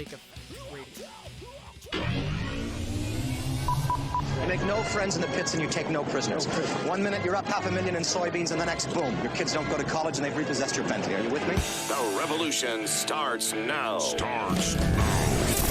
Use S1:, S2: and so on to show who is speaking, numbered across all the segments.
S1: Lake Effect Radio.
S2: You make no friends in the pits and you take no prisoners. 1 minute you're up $500,000 in soybeans and the next, boom, your kids don't go to college and they've repossessed your Bentley. Are you with me?
S3: The revolution starts now.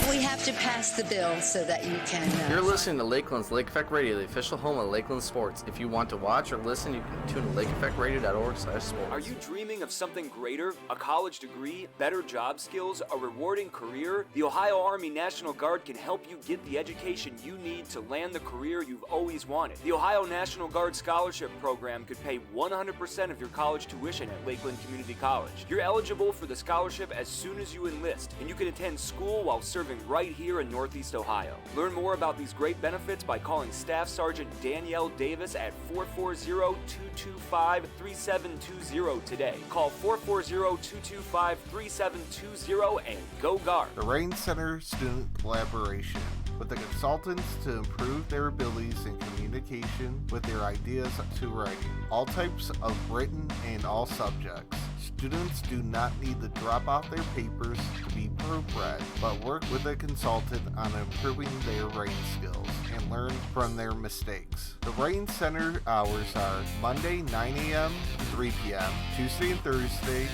S4: We have to pass the bill so that you can...
S5: You're listening to Lakeland's Lake Effect Radio, the official home of Lakeland Sports. If you want to watch or listen, you can tune to lakeeffectradio.org/sports.
S6: Are you dreaming of something greater? A college degree, better job skills, a rewarding career? The Ohio Army National Guard can help you get the education you need to land the career you've always wanted. The Ohio National Guard Scholarship Program could pay 100% of your college tuition at Lakeland Community College. You're eligible for the scholarship as soon as you enlist, and you can attend school while serving right here in Northeast Ohio. Learn more about these great benefits by calling Staff Sergeant Danielle Davis at 440-225-3720 today. Call 440-225-3720 and go Guard.
S7: The Rain Center Student Collaboration, with the consultants to improve their abilities in communication with their ideas to writing, all types of written and all subjects. Students do not need to drop off their papers to be proofread, but work with a consultant on improving their writing skills and learn from their mistakes. The Writing Center hours are Monday 9 a.m. to 3 p.m., Tuesday and Thursday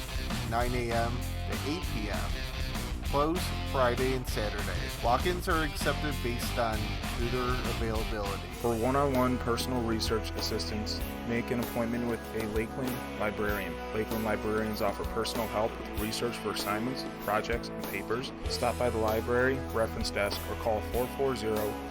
S7: 9 a.m. to 8 p.m., closed Friday and Saturday. Walk-ins are accepted based on tutor availability.
S8: For one-on-one personal research assistance, make an appointment with a Lakeland librarian. Lakeland librarians offer personal help with research for assignments, projects, and papers. Stop by the library, reference desk, or call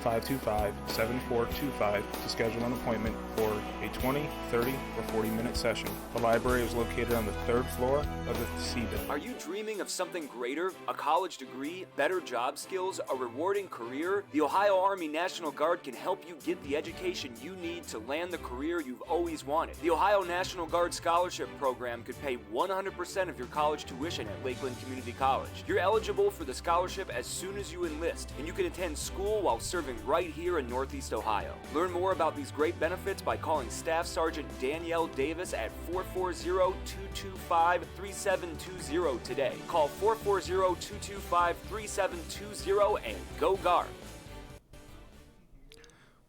S8: 440-525-7425 to schedule an appointment for a 20, 30, or 40-minute session. The library is located on the 3rd floor of the CEDA.
S6: Are you dreaming of something greater? A college degree, better job skills, a rewarding career? The Ohio Army National Guard can help you get the education you need to land the career you've always wanted. The Ohio National Guard Scholarship Program could pay 100% of your college tuition at Lakeland Community College. You're eligible for the scholarship as soon as you enlist, and you can attend school while serving right here in Northeast Ohio. Learn more about these great benefits by calling Staff Sergeant Danielle Davis at 440-225-3720 today. Call 440-225-3720 and go Guard.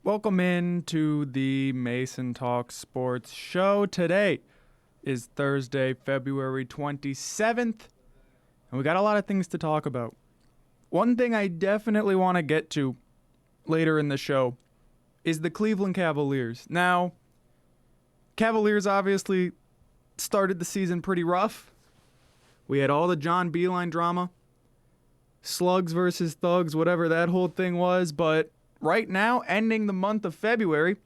S9: Welcome in to the Mason Talk Sports Show. Today is Thursday, February 27th, and we got a lot of things to talk about. One thing I definitely want to get to later in the show is the Cleveland Cavaliers. Now, Cavaliers obviously started the season pretty rough. We had all the John Beilein drama, slugs versus thugs, whatever that whole thing was, but right now, ending the month of February,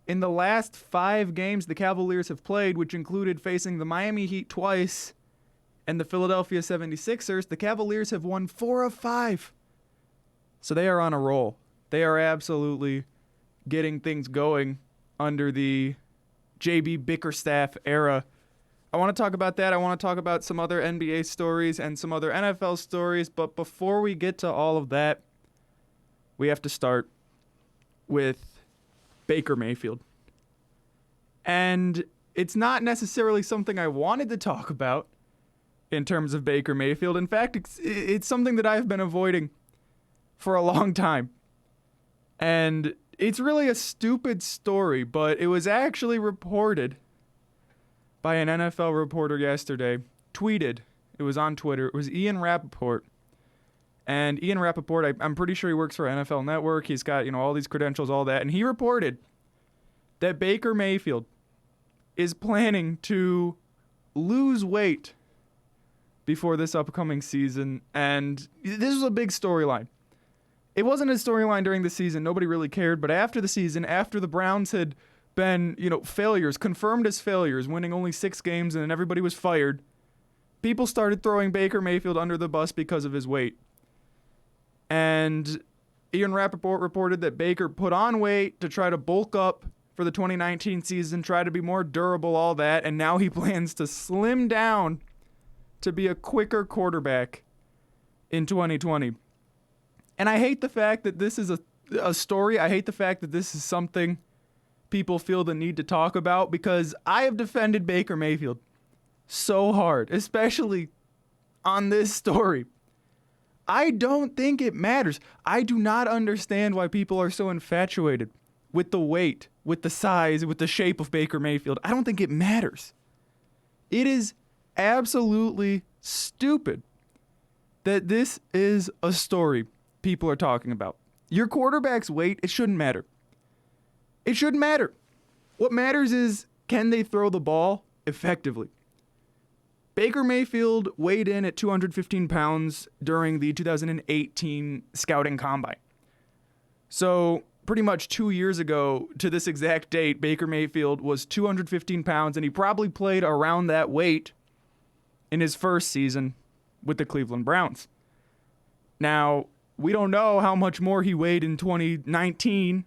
S9: in the last 5 games the Cavaliers have played, which included facing the Miami Heat twice and the Philadelphia 76ers, the Cavaliers have won 4 of 5. So they are on a roll. They are absolutely getting things going under the J.B. Bickerstaff era. I want to talk about that. I want to talk about some other NBA stories and some other NFL stories. But before we get to all of that, we have to start with Baker Mayfield. And it's not necessarily something I wanted to talk about in terms of Baker Mayfield. In fact, it's something that I've been avoiding for a long time. And it's really a stupid story, but it was actually reported by an NFL reporter yesterday. Tweeted. It was on Twitter. It was Ian Rappaport. And Ian Rappaport, I'm pretty sure he works for NFL Network. He's got, all these credentials, all that. And he reported that Baker Mayfield is planning to lose weight before this upcoming season. And this was a big storyline. It wasn't a storyline during the season. Nobody really cared. But after the season, after the Browns had been, failures, confirmed as failures, winning only 6 games and everybody was fired, people started throwing Baker Mayfield under the bus because of his weight. And Ian Rappaport reported that Baker put on weight to try to bulk up for the 2019 season, try to be more durable, all that, and now he plans to slim down to be a quicker quarterback in 2020. And I hate the fact that this is a story. I hate the fact that this is something people feel the need to talk about, because I have defended Baker Mayfield so hard, especially on this story. I don't think it matters. I do not understand why people are so infatuated with the weight, with the size, with the shape of Baker Mayfield. I don't think it matters. It is absolutely stupid that this is a story people are talking about. Your quarterback's weight, it shouldn't matter. It shouldn't matter. What matters is, can they throw the ball effectively? Baker Mayfield weighed in at 215 pounds during the 2018 Scouting Combine. So pretty much 2 years ago to this exact date, Baker Mayfield was 215 pounds, and he probably played around that weight in his first season with the Cleveland Browns. Now, we don't know how much more he weighed in 2019.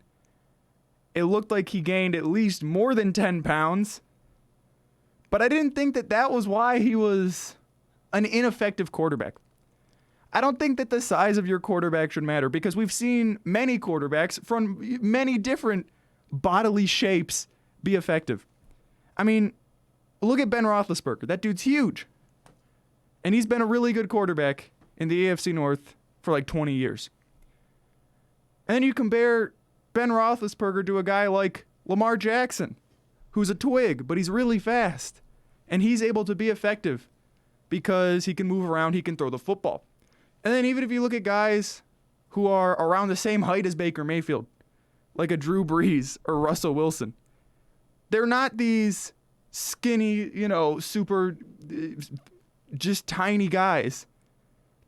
S9: It looked like he gained at least more than 10 pounds. But I didn't think that that was why he was an ineffective quarterback. I don't think that the size of your quarterback should matter, because we've seen many quarterbacks from many different bodily shapes be effective. I mean, look at Ben Roethlisberger. That dude's huge. And he's been a really good quarterback in the AFC North for like 20 years. And then you compare Ben Roethlisberger to a guy like Lamar Jackson, who's a twig, but he's really fast. And he's able to be effective because he can move around, he can throw the football. And then even if you look at guys who are around the same height as Baker Mayfield, like a Drew Brees or Russell Wilson, they're not these skinny, super, just tiny guys.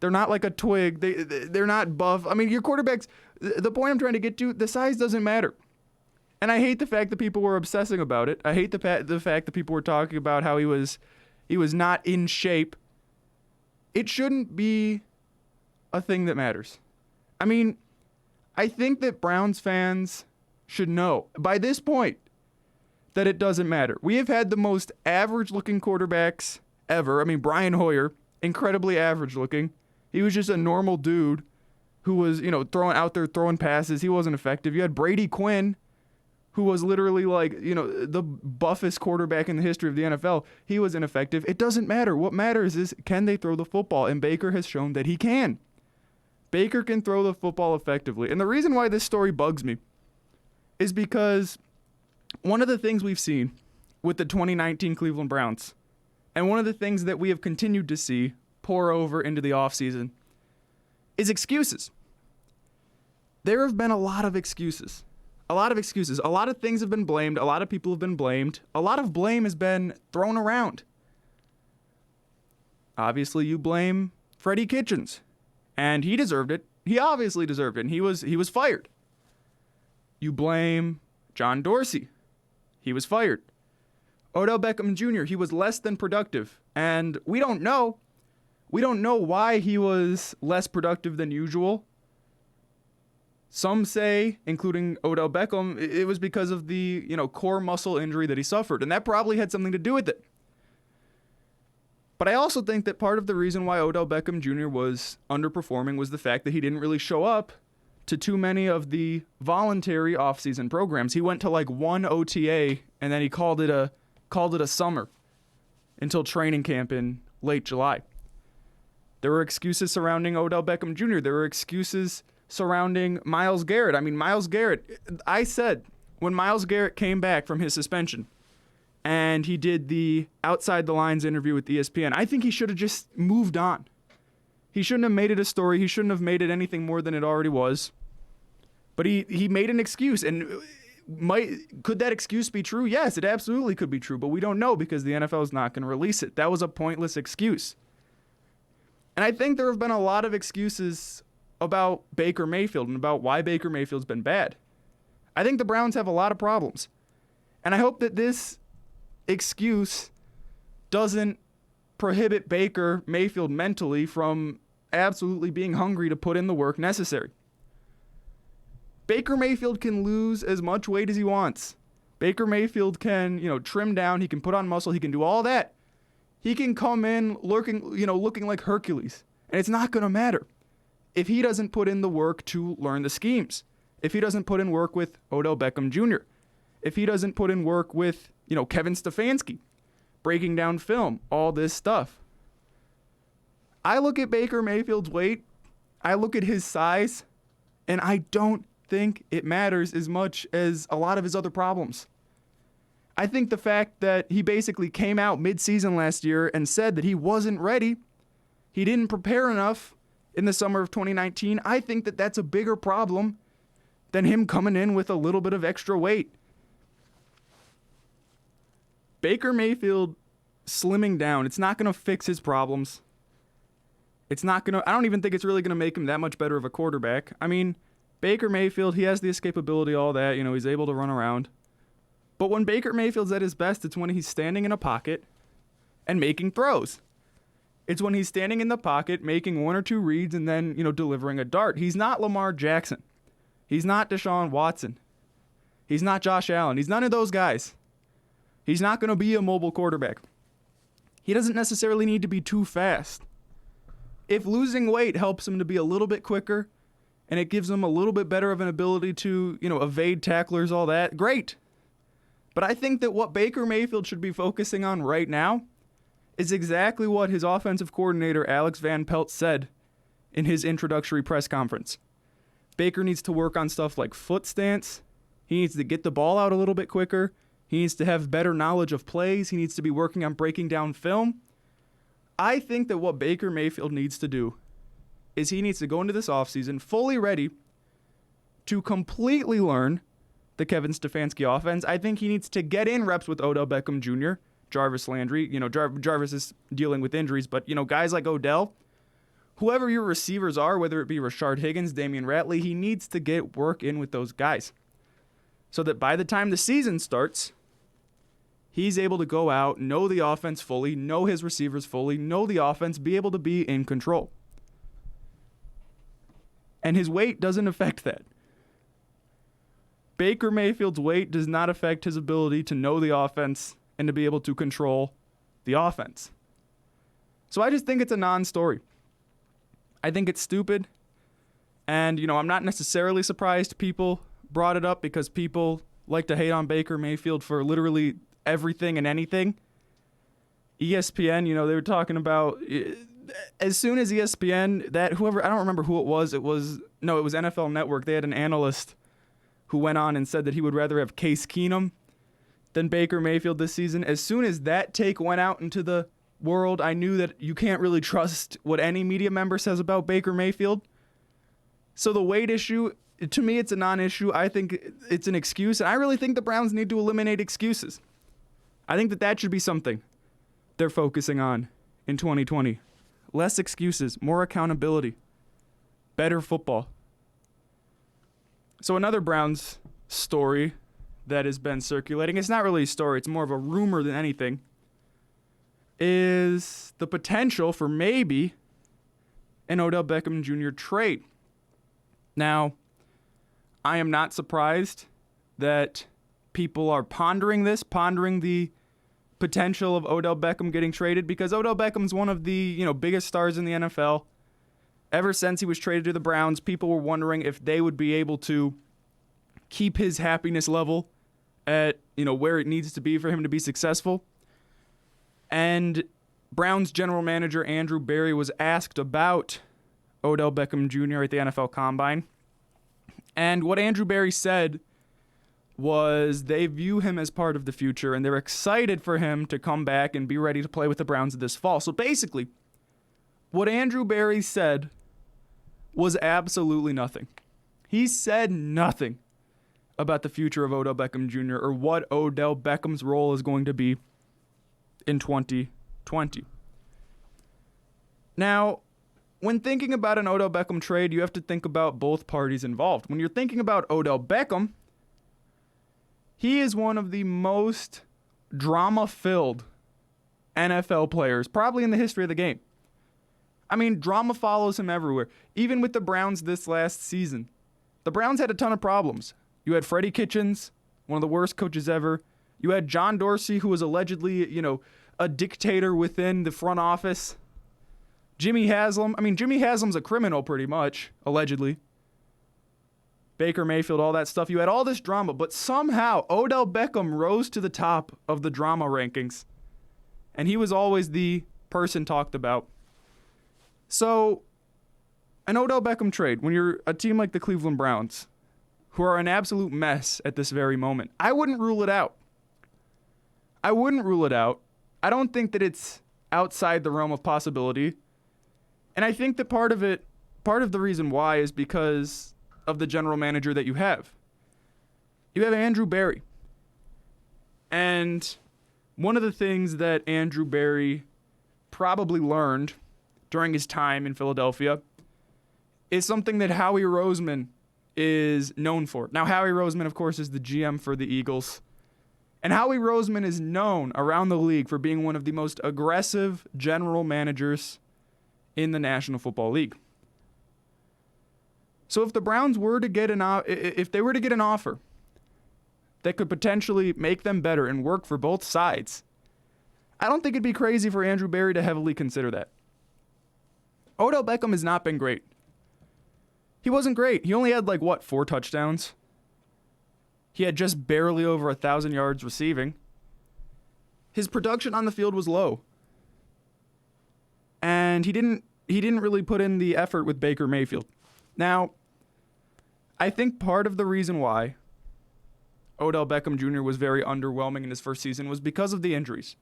S9: They're not like a twig. They're not buff. I mean, your quarterbacks, the point I'm trying to get to, the size doesn't matter. And I hate the fact that people were obsessing about it. I hate the fact that people were talking about how he was not in shape. It shouldn't be a thing that matters. I mean, I think that Browns fans should know by this point that it doesn't matter. We have had the most average-looking quarterbacks ever. I mean, Brian Hoyer, incredibly average-looking. He was just a normal dude who was, throwing passes. He wasn't effective. You had Brady Quinn, who was literally like, the buffest quarterback in the history of the NFL. He was ineffective. It doesn't matter. What matters is, can they throw the football? And Baker has shown that he can. Baker can throw the football effectively. And the reason why this story bugs me is because one of the things we've seen with the 2019 Cleveland Browns, and one of the things that we have continued to see pour over into the offseason, is excuses. There have been a lot of excuses. A lot of excuses. A lot of things have been blamed. A lot of people have been blamed. A lot of blame has been thrown around. Obviously, you blame Freddie Kitchens, and he deserved it. He obviously deserved it, and he was fired. You blame John Dorsey. He was fired. Odell Beckham Jr., he was less than productive, and we don't know. We don't know why he was less productive than usual. Some say, including Odell Beckham, it was because of the, core muscle injury that he suffered, and that probably had something to do with it. But I also think that part of the reason why Odell Beckham Jr. was underperforming was the fact that he didn't really show up to too many of the voluntary offseason programs. He went to like one OTA, and then he called it a summer until training camp in late July. There were excuses surrounding Odell Beckham Jr. There were excuses surrounding Myles Garrett. I mean, Myles Garrett, I said when Myles Garrett came back from his suspension and he did the Outside the Lines interview with ESPN, I think he should have just moved on. He shouldn't have made it a story. He shouldn't have made it anything more than it already was. But he made an excuse, and could that excuse be true? Yes, it absolutely could be true, but we don't know because the NFL is not going to release it. That was a pointless excuse. And I think there have been a lot of excuses about Baker Mayfield and about why Baker Mayfield's been bad. I think the Browns have a lot of problems. And I hope that this excuse doesn't prohibit Baker Mayfield mentally from absolutely being hungry to put in the work necessary. Baker Mayfield can lose as much weight as he wants. Baker Mayfield can, trim down, he can put on muscle, he can do all that. He can come in looking like Hercules, and it's not going to matter if he doesn't put in the work to learn the schemes. If he doesn't put in work with Odell Beckham Jr. If he doesn't put in work with, Kevin Stefanski, breaking down film, all this stuff. I look at Baker Mayfield's weight, I look at his size, and I don't think it matters as much as a lot of his other problems. I think the fact that he basically came out mid-season last year and said that he wasn't ready, he didn't prepare enough in the summer of 2019, I think that that's a bigger problem than him coming in with a little bit of extra weight. Baker Mayfield slimming down, it's not going to fix his problems. I don't even think it's really going to make him that much better of a quarterback. I mean, Baker Mayfield, he has the escapability, all that, he's able to run around. But when Baker Mayfield's at his best, it's when he's standing in a pocket and making throws. It's when he's standing in the pocket, making one or two reads, and then, delivering a dart. He's not Lamar Jackson. He's not Deshaun Watson. He's not Josh Allen. He's none of those guys. He's not going to be a mobile quarterback. He doesn't necessarily need to be too fast. If losing weight helps him to be a little bit quicker, and it gives him a little bit better of an ability to, evade tacklers, all that, great. But I think that what Baker Mayfield should be focusing on right now is exactly what his offensive coordinator, Alex Van Pelt, said in his introductory press conference. Baker needs to work on stuff like foot stance. He needs to get the ball out a little bit quicker. He needs to have better knowledge of plays. He needs to be working on breaking down film. I think that what Baker Mayfield needs to do is he needs to go into this offseason fully ready to completely learn the Kevin Stefanski offense. I think he needs to get in reps with Odell Beckham Jr., Jarvis Landry. Jarvis is dealing with injuries, but, guys like Odell, whoever your receivers are, whether it be Rashard Higgins, Damian Ratley, he needs to get work in with those guys so that by the time the season starts, he's able to go out, know the offense fully, know his receivers fully, know the offense, be able to be in control. And his weight doesn't affect that. Baker Mayfield's weight does not affect his ability to know the offense and to be able to control the offense. So I just think it's a non-story. I think it's stupid. And, I'm not necessarily surprised people brought it up because people like to hate on Baker Mayfield for literally everything and anything. ESPN, they were talking about, as soon as ESPN, I don't remember who it was. It was NFL Network. They had an analyst who went on and said that he would rather have Case Keenum than Baker Mayfield this season. As soon as that take went out into the world, I knew that you can't really trust what any media member says about Baker Mayfield. So the weight issue, to me, it's a non-issue. I think it's an excuse, and I really think the Browns need to eliminate excuses. I think that should be something they're focusing on in 2020. Less excuses, more accountability, better football. So another Browns story that has been circulating, it's not really a story, it's more of a rumor than anything, is the potential for maybe an Odell Beckham Jr. trade. Now, I am not surprised that people are pondering the potential of Odell Beckham getting traded because Odell Beckham's one of the, biggest stars in the NFL. Ever since he was traded to the Browns, people were wondering if they would be able to keep his happiness level at, where it needs to be for him to be successful. And Browns general manager Andrew Berry was asked about Odell Beckham Jr. at the NFL Combine. And what Andrew Berry said was they view him as part of the future and they're excited for him to come back and be ready to play with the Browns this fall. So basically, what Andrew Berry said was absolutely nothing. He said nothing about the future of Odell Beckham Jr. or what Odell Beckham's role is going to be in 2020. Now, when thinking about an Odell Beckham trade, you have to think about both parties involved. When you're thinking about Odell Beckham, he is one of the most drama-filled NFL players, probably in the history of the game. I mean, drama follows him everywhere. Even with the Browns this last season, the Browns had a ton of problems. You had Freddie Kitchens, one of the worst coaches ever. You had John Dorsey, who was allegedly, a dictator within the front office. Jimmy Haslam. I mean, Jimmy Haslam's a criminal pretty much, allegedly. Baker Mayfield, all that stuff. You had all this drama, but somehow Odell Beckham rose to the top of the drama rankings. And he was always the person talked about. So an Odell Beckham trade when you're a team like the Cleveland Browns, who are an absolute mess at this very moment, I wouldn't rule it out. I wouldn't rule it out. I don't think that it's outside the realm of possibility. And I think that part of the reason why is because of the general manager that you have. You have Andrew Berry. And one of the things that Andrew Berry probably learned during his time in Philadelphia is something that Howie Roseman is known for. Now, Howie Roseman, of course, is the GM for the Eagles. And Howie Roseman is known around the league for being one of the most aggressive general managers in the National Football League. So if the Browns were to get an offer that could potentially make them better and work for both sides, I don't think it'd be crazy for Andrew Berry to heavily consider that. Odell Beckham has not been great. He wasn't great. He only had 4 touchdowns. He had just barely over 1,000 yards receiving. His production on the field was low. And he didn't really put in the effort with Baker Mayfield. Now, I think part of the reason why Odell Beckham Jr. was very underwhelming in his first season was because of the injuries.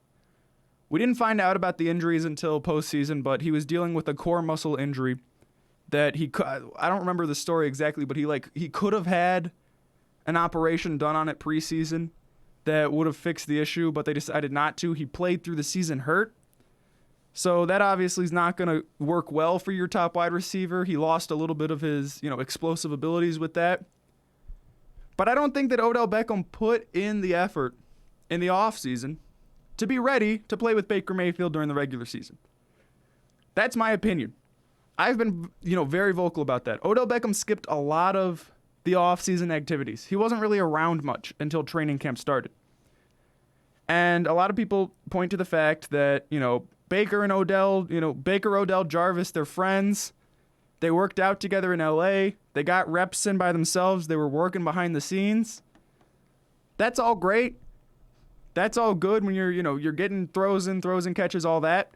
S9: We didn't find out about the injuries until postseason, but he was dealing with a core muscle injury that I don't remember the story exactly, but he could have had an operation done on it preseason that would have fixed the issue, but they decided not to. He played through the season hurt. So that obviously is not going to work well for your top wide receiver. He lost a little bit of his, explosive abilities with that. But I don't think that Odell Beckham put in the effort in the offseason to be ready to play with Baker Mayfield during the regular season. That's my opinion. I've been, very vocal about that. Odell Beckham skipped a lot of the offseason activities. He wasn't really around much until training camp started. And a lot of people point to the fact that, Baker and Odell, Odell, Jarvis, they're friends. They worked out together in LA. They got reps in by themselves. They were working behind the scenes. That's all great. That's all good when you're getting throws and catches, all that.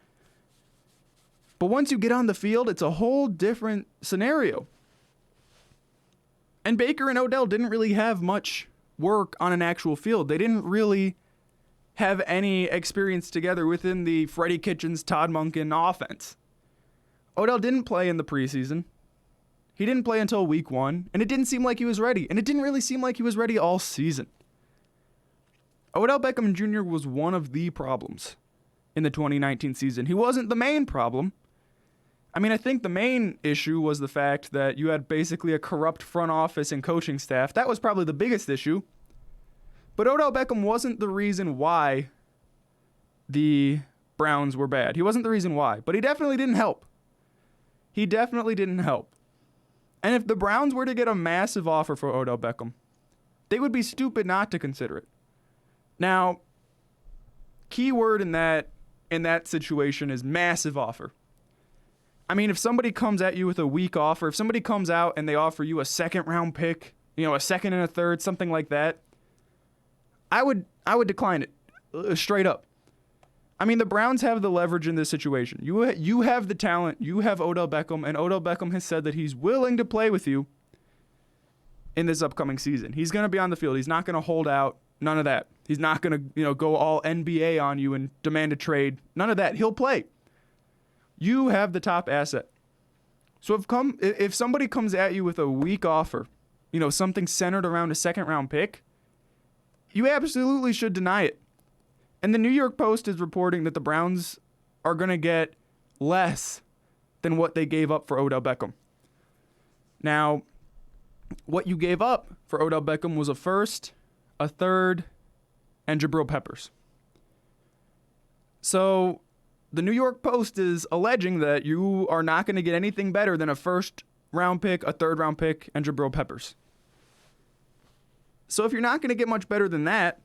S9: But once you get on the field, it's a whole different scenario. And Baker and Odell didn't really have much work on an actual field. They didn't really have any experience together within the Freddie Kitchens, Todd Monken offense. Odell didn't play in the preseason. He didn't play until week 1, and it didn't seem like he was ready. And it didn't really seem like he was ready all season. Odell Beckham Jr. was one of the problems in the 2019 season. He wasn't the main problem. I think the main issue was the fact that you had basically a corrupt front office and coaching staff. That was probably the biggest issue. But Odell Beckham wasn't the reason why the Browns were bad. He wasn't the reason why, but he definitely didn't help. And if the Browns were to get a massive offer for Odell Beckham, they would be stupid not to consider it. Now, key word in that situation is massive offer. If somebody comes at you with a weak offer, if somebody comes out and they offer you a second-round pick, a second and a third, something like that, I would decline it, straight up. The Browns have the leverage in this situation. You have the talent. You have Odell Beckham, and Odell Beckham has said that he's willing to play with you in this upcoming season. He's going to be on the field. He's not going to hold out. None of that. He's not going to, go all NBA on you and demand a trade. None of that. He'll play. You have the top asset. So if somebody comes at you with a weak offer, something centered around a second-round pick, you absolutely should deny it. And the New York Post is reporting that the Browns are going to get less than what they gave up for Odell Beckham. Now, what you gave up for Odell Beckham was a first, a third, and Jabril Peppers. So the New York Post is alleging that you are not going to get anything better than a first-round pick, a third-round pick, and Jabril Peppers. So if you're not going to get much better than that,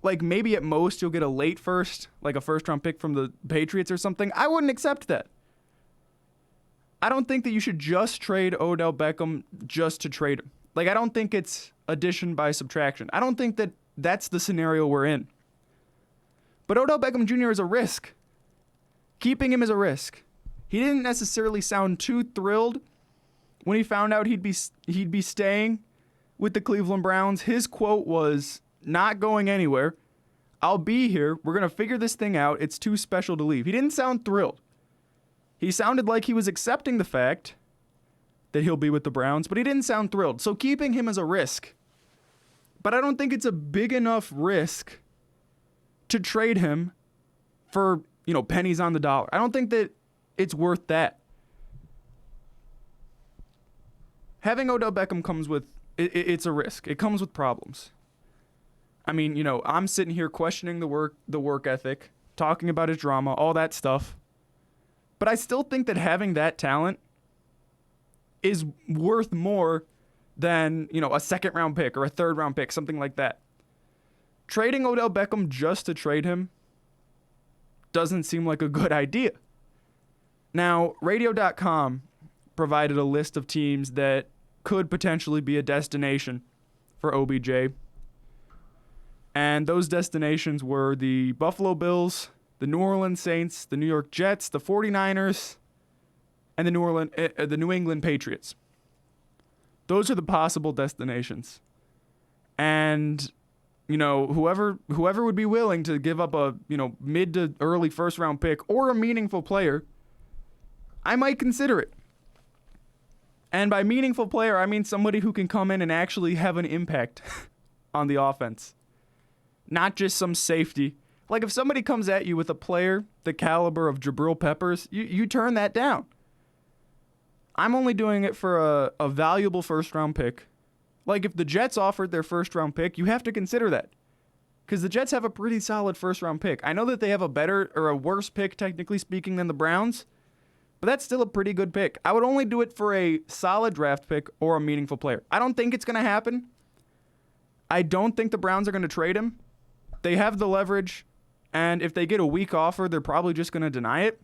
S9: maybe at most you'll get a late first, like a first-round pick from the Patriots or something, I wouldn't accept that. I don't think that you should just trade Odell Beckham just to trade him. I don't think it's addition by subtraction. I don't think that that's the scenario we're in. But Odell Beckham Jr. is a risk. Keeping him is a risk. he didn't necessarily sound too thrilled when he found out he'd be staying with the Cleveland Browns. His quote was, "Not going anywhere. I'll be here. We're going to figure this thing out. It's too special to leave." He didn't sound thrilled. He sounded like he was accepting the fact that he'll be with the Browns, but he didn't sound thrilled. So keeping him is a risk. But I don't think it's a big enough risk to trade him for, pennies on the dollar. I don't think that it's worth that. Having Odell Beckham comes with, it's a risk. It comes with problems. I mean, I'm sitting here questioning the work ethic, talking about his drama, all that stuff. But I still think that having that talent is worth more than, a second-round pick or a third-round pick, something like that. Trading Odell Beckham just to trade him doesn't seem like a good idea. Now, Radio.com provided a list of teams that could potentially be a destination for OBJ. And those destinations were the Buffalo Bills, the New Orleans Saints, the New York Jets, the 49ers, and the New England Patriots. Those are the possible destinations. And, whoever would be willing to give up a, mid to early first round pick or a meaningful player, I might consider it. And by meaningful player, I mean somebody who can come in and actually have an impact on the offense. Not just some safety. Like if somebody comes at you with a player the caliber of Jabril Peppers, you turn that down. I'm only doing it for a valuable first-round pick. Like if the Jets offered their first-round pick, you have to consider that. Because the Jets have a pretty solid first-round pick. I know that they have a better or a worse pick, technically speaking, than the Browns, but that's still a pretty good pick. I would only do it for a solid draft pick or a meaningful player. I don't think it's going to happen. I don't think the Browns are going to trade him. They have the leverage, and if they get a weak offer, they're probably just going to deny it.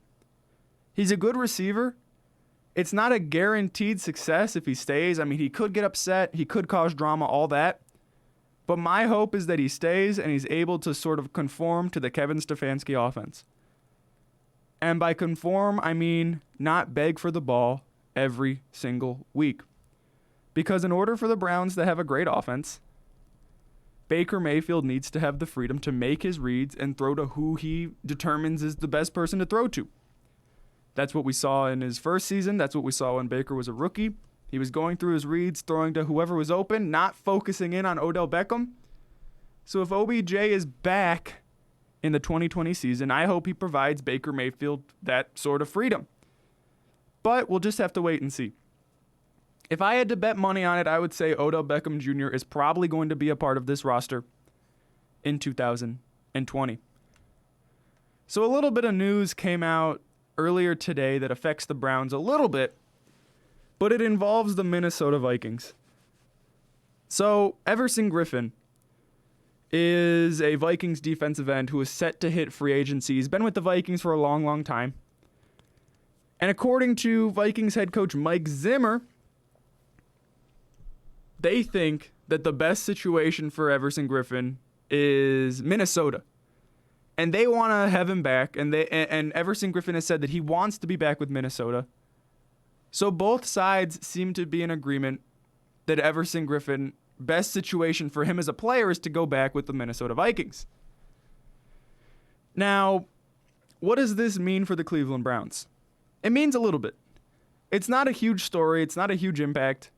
S9: He's a good receiver. It's not a guaranteed success if he stays. I mean, he could get upset. He could cause drama, all that. But my hope is that he stays and he's able to sort of conform to the Kevin Stefanski offense. And by conform, I mean not beg for the ball every single week. Because in order for the Browns to have a great offense, Baker Mayfield needs to have the freedom to make his reads and throw to who he determines is the best person to throw to. That's what we saw in his first season. That's what we saw when Baker was a rookie. He was going through his reads, throwing to whoever was open, not focusing in on Odell Beckham. So if OBJ is back in the 2020 season, I hope he provides Baker Mayfield that sort of freedom. But we'll just have to wait and see. If I had to bet money on it, I would say Odell Beckham Jr. is probably going to be a part of this roster in 2020. So a little bit of news came out earlier today that affects the Browns a little bit, but it involves the Minnesota Vikings. So Everson Griffin is a Vikings defensive end who is set to hit free agency. He's been with the Vikings for a long, long time. And according to Vikings head coach Mike Zimmer, they think that the best situation for Everson Griffin is Minnesota. And they want to have him back. And Everson Griffin has said that he wants to be back with Minnesota. So both sides seem to be in agreement that Everson Griffin, best situation for him as a player is to go back with the Minnesota Vikings. Now, what does this mean for the Cleveland Browns? It means a little bit. It's not a huge story. It's not a huge impact.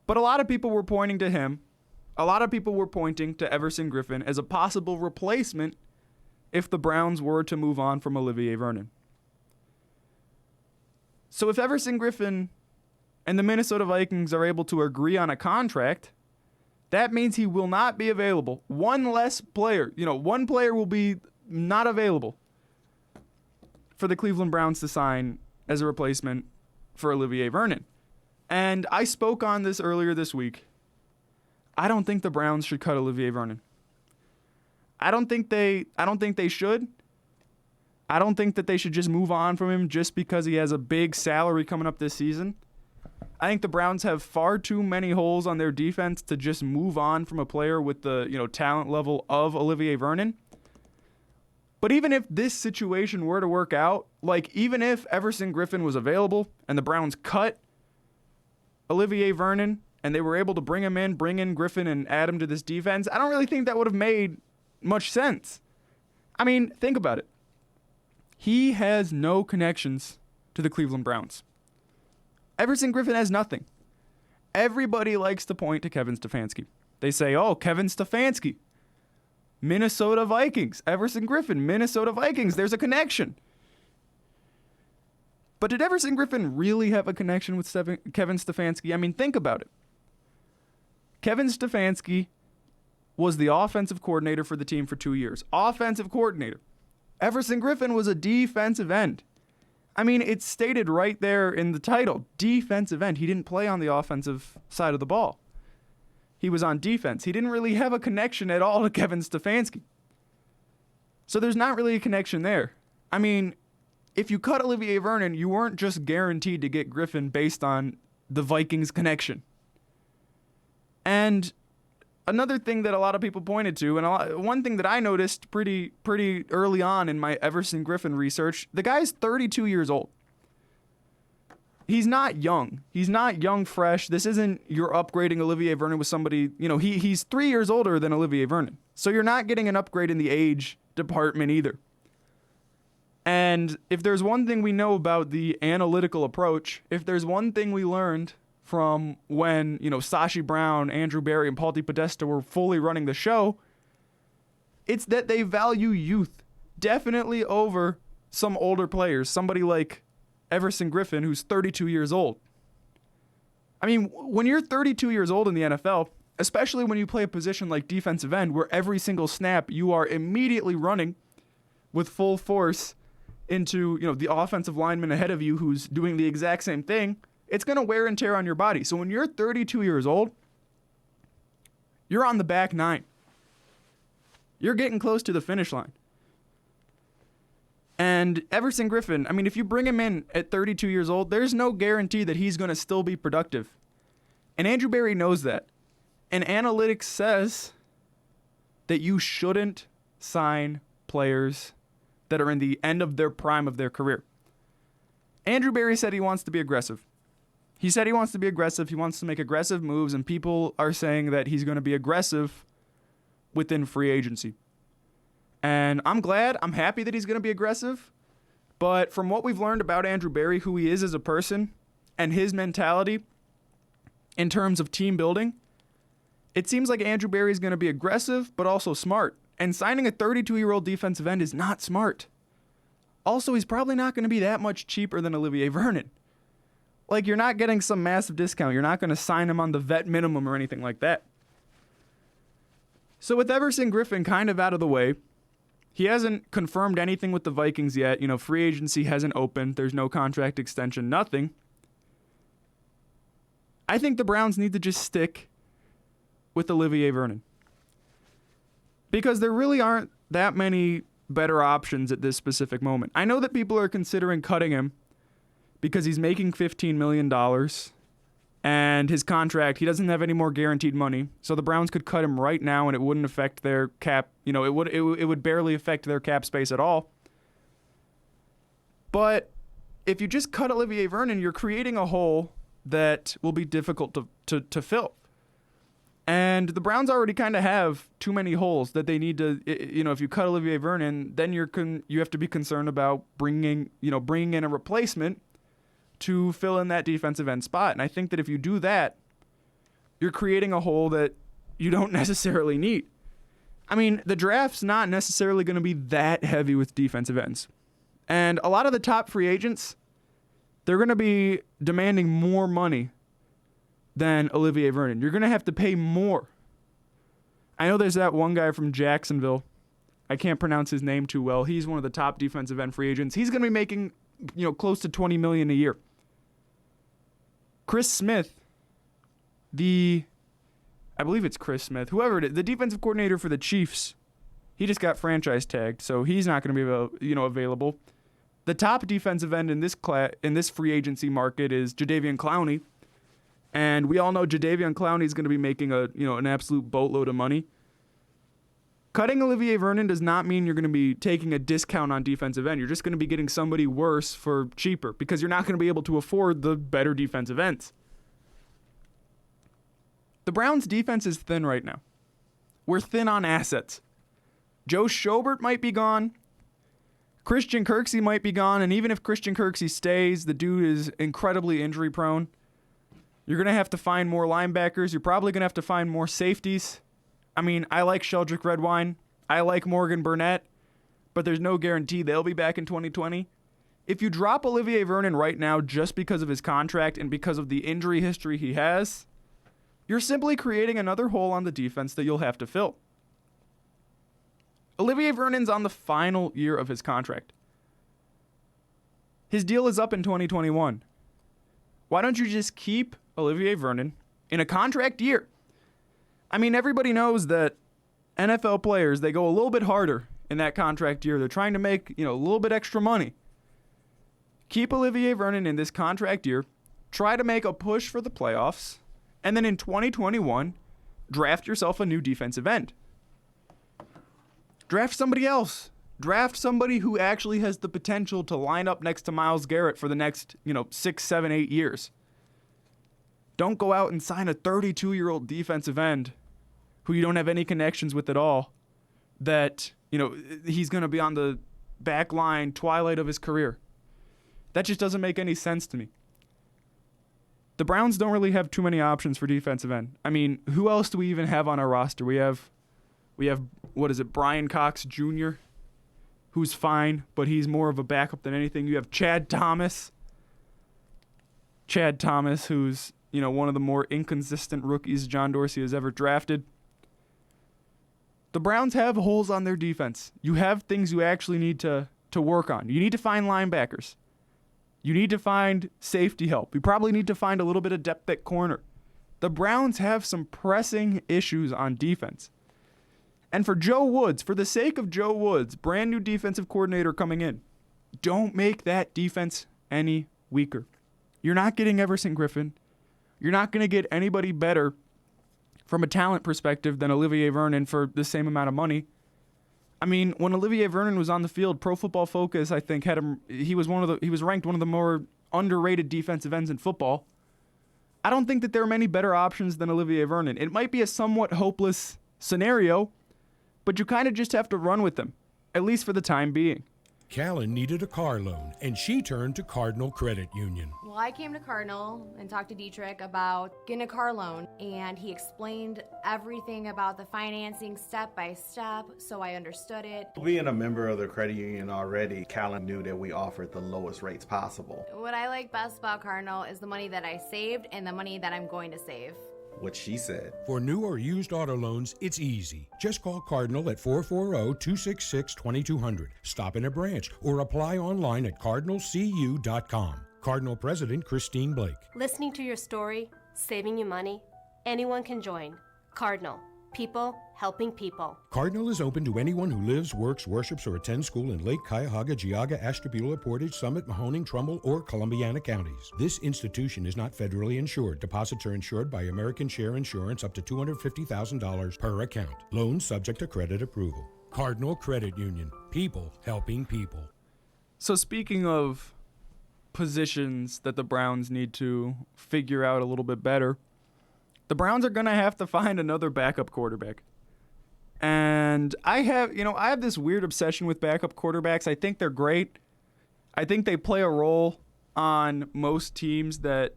S9: But a lot of people were pointing to him. A lot of people were pointing to Everson Griffin as a possible replacement if the Browns were to move on from Olivier Vernon. So if Everson Griffin and the Minnesota Vikings are able to agree on a contract, that means he will not be available. One less player, one player will be not available for the Cleveland Browns to sign as a replacement for Olivier Vernon. And I spoke on this earlier this week. I don't think the Browns should cut Olivier Vernon. I don't think they should. I don't think that they should just move on from him just because he has a big salary coming up this season. I think the Browns have far too many holes on their defense to just move on from a player with the, talent level of Olivier Vernon. But even if this situation were to work out, like even if Everson Griffin was available and the Browns cut Olivier Vernon and they were able to bring in Griffin and add him to this defense, I don't really think that would have made much sense. I mean, think about it. He has no connections to the Cleveland Browns. Everson Griffin has nothing. Everybody likes to point to Kevin Stefanski. They say, oh, Kevin Stefanski, Minnesota Vikings. Everson Griffin, Minnesota Vikings. There's a connection. But did Everson Griffin really have a connection with Kevin Stefanski? I mean, think about it. Kevin Stefanski was the offensive coordinator for the team for 2 years. Offensive coordinator. Everson Griffin was a defensive end. I mean, it's stated right there in the title, defensive end. He didn't play on the offensive side of the ball. He was on defense. He didn't really have a connection at all to Kevin Stefanski. So there's not really a connection there. I mean, if you cut Olivier Vernon, you weren't just guaranteed to get Griffin based on the Vikings connection. And another thing that a lot of people pointed to, and one thing that I noticed pretty early on in my Everson Griffin research, the guy's 32 years old. He's not young. He's not young, fresh. This isn't you're upgrading Olivier Vernon with somebody, he's 3 years older than Olivier Vernon. So you're not getting an upgrade in the age department either. And if there's one thing we know about the analytical approach, if there's one thing we learned from when, Sashi Brown, Andrew Berry, and Paul DePodesta were fully running the show, it's that they value youth definitely over some older players, somebody like Everson Griffin, who's 32 years old. I mean, when you're 32 years old in the NFL, especially when you play a position like defensive end, where every single snap you are immediately running with full force into, the offensive lineman ahead of you who's doing the exact same thing, it's going to wear and tear on your body. So when you're 32 years old, you're on the back nine. You're getting close to the finish line. And Everson Griffin, I mean, if you bring him in at 32 years old, there's no guarantee that he's going to still be productive. And Andrew Berry knows that. And analytics says that you shouldn't sign players that are in the end of their prime of their career. Andrew Berry said he wants to be aggressive. He said he wants to be aggressive. He wants to make aggressive moves, and people are saying that he's going to be aggressive within free agency. And I'm glad. I'm happy that he's going to be aggressive. But from what we've learned about Andrew Berry, who he is as a person, and his mentality in terms of team building, it seems like Andrew Berry is going to be aggressive, but also smart. And signing a 32-year-old defensive end is not smart. Also, he's probably not going to be that much cheaper than Olivier Vernon. Like, you're not getting some massive discount. You're not going to sign him on the vet minimum or anything like that. So with Everson Griffin kind of out of the way, he hasn't confirmed anything with the Vikings yet. Free agency hasn't opened. There's no contract extension, nothing. I think the Browns need to just stick with Olivier Vernon. Because there really aren't that many better options at this specific moment. I know that people are considering cutting him because he's making $15 million and his contract, he doesn't have any more guaranteed money. So the Browns could cut him right now and it wouldn't affect their cap. It would barely affect their cap space at all. But if you just cut Olivier Vernon, you're creating a hole that will be difficult to fill. And the Browns already kind of have too many holes that they need to, if you cut Olivier Vernon, then you have to be concerned about bringing in a replacement to fill in that defensive end spot. And I think that if you do that, you're creating a hole that you don't necessarily need. I mean, the draft's not necessarily going to be that heavy with defensive ends. And a lot of the top free agents, they're going to be demanding more money than Olivier Vernon. You're going to have to pay more. I know there's that one guy from Jacksonville. I can't pronounce his name too well. He's one of the top defensive end free agents. He's going to be making, close to $20 million a year. Chris Smith, I believe it's Chris Smith, whoever it is, the defensive coordinator for the Chiefs, he just got franchise tagged, so he's not going to be available. The top defensive end in this free agency market is Jadeveon Clowney, and we all know Jadeveon Clowney is going to be making an absolute boatload of money. Cutting Olivier Vernon does not mean you're going to be taking a discount on defensive end. You're just going to be getting somebody worse for cheaper because you're not going to be able to afford the better defensive ends. The Browns' defense is thin right now. We're thin on assets. Joe Schobert might be gone. Christian Kirksey might be gone. And even if Christian Kirksey stays, the dude is incredibly injury prone. You're going to have to find more linebackers. You're probably going to have to find more safeties. I mean, I like Sheldrick Redwine. I like Morgan Burnett. But there's no guarantee they'll be back in 2020. If you drop Olivier Vernon right now just because of his contract and because of the injury history he has, you're simply creating another hole on the defense that you'll have to fill. Olivier Vernon's on the final year of his contract. His deal is up in 2021. Why don't you just keep Olivier Vernon in a contract year? I mean, everybody knows that NFL players, they go a little bit harder in that contract year. They're trying to make, a little bit extra money. Keep Olivier Vernon in this contract year. Try to make a push for the playoffs. And then in 2021, draft yourself a new defensive end. Draft somebody else. Draft somebody who actually has the potential to line up next to Myles Garrett for the next, 6, 7, 8 years. Don't go out and sign a 32-year-old defensive end who you don't have any connections with at all, that, he's going to be on the back line, twilight of his career. That just doesn't make any sense to me. The Browns don't really have too many options for defensive end. I mean, who else do we even have on our roster? We have Brian Cox Jr., who's fine, but he's more of a backup than anything. You have Chad Thomas, who's, one of the more inconsistent rookies John Dorsey has ever drafted. The Browns have holes on their defense. You have things you actually need to work on. You need to find linebackers. You need to find safety help. You probably need to find a little bit of depth at corner. The Browns have some pressing issues on defense. And for Joe Woods, for the sake of Joe Woods, brand new defensive coordinator coming in, don't make that defense any weaker. You're not getting Everson Griffin. You're not going to get anybody better from a talent perspective than Olivier Vernon for the same amount of money. I mean, when Olivier Vernon was on the field, Pro Football Focus, I think, had him. He was ranked one of the more underrated defensive ends in football. I don't think that there are many better options than Olivier Vernon. It might be a somewhat hopeless scenario, but you kind of just have to run with them, at least for the time being.
S1: Callan needed a car loan, and she turned to Cardinal Credit Union.
S10: Well, I came to Cardinal and talked to Dietrich about getting a car loan, and he explained everything about the financing step by step, so I understood it.
S11: Being a member of the credit union already, Callan knew that we offered the lowest rates possible.
S10: What I like best about Cardinal is the money that I saved and the money that I'm going to save.
S11: What she said.
S1: For new or used auto loans, it's easy. Just call Cardinal at 440-266-2200. Stop in a branch or apply online at cardinalcu.com. Cardinal President Christine Blake.
S12: Listening to your story, saving you money, anyone can join. Cardinal. People helping people.
S1: Cardinal is open to anyone who lives, works, worships, or attends school in Lake Cuyahoga, Geauga, Ashtabula, Portage, Summit, Mahoning, Trumbull, or Columbiana counties. This institution is not federally insured. Deposits are insured by American Share Insurance up to $250,000 per account. Loans subject to credit approval. Cardinal Credit Union. People helping people.
S9: So speaking of positions that the Browns need to figure out a little bit better, the Browns are going to have to find another backup quarterback. And I have this weird obsession with backup quarterbacks. I think they're great. I think they play a role on most teams that,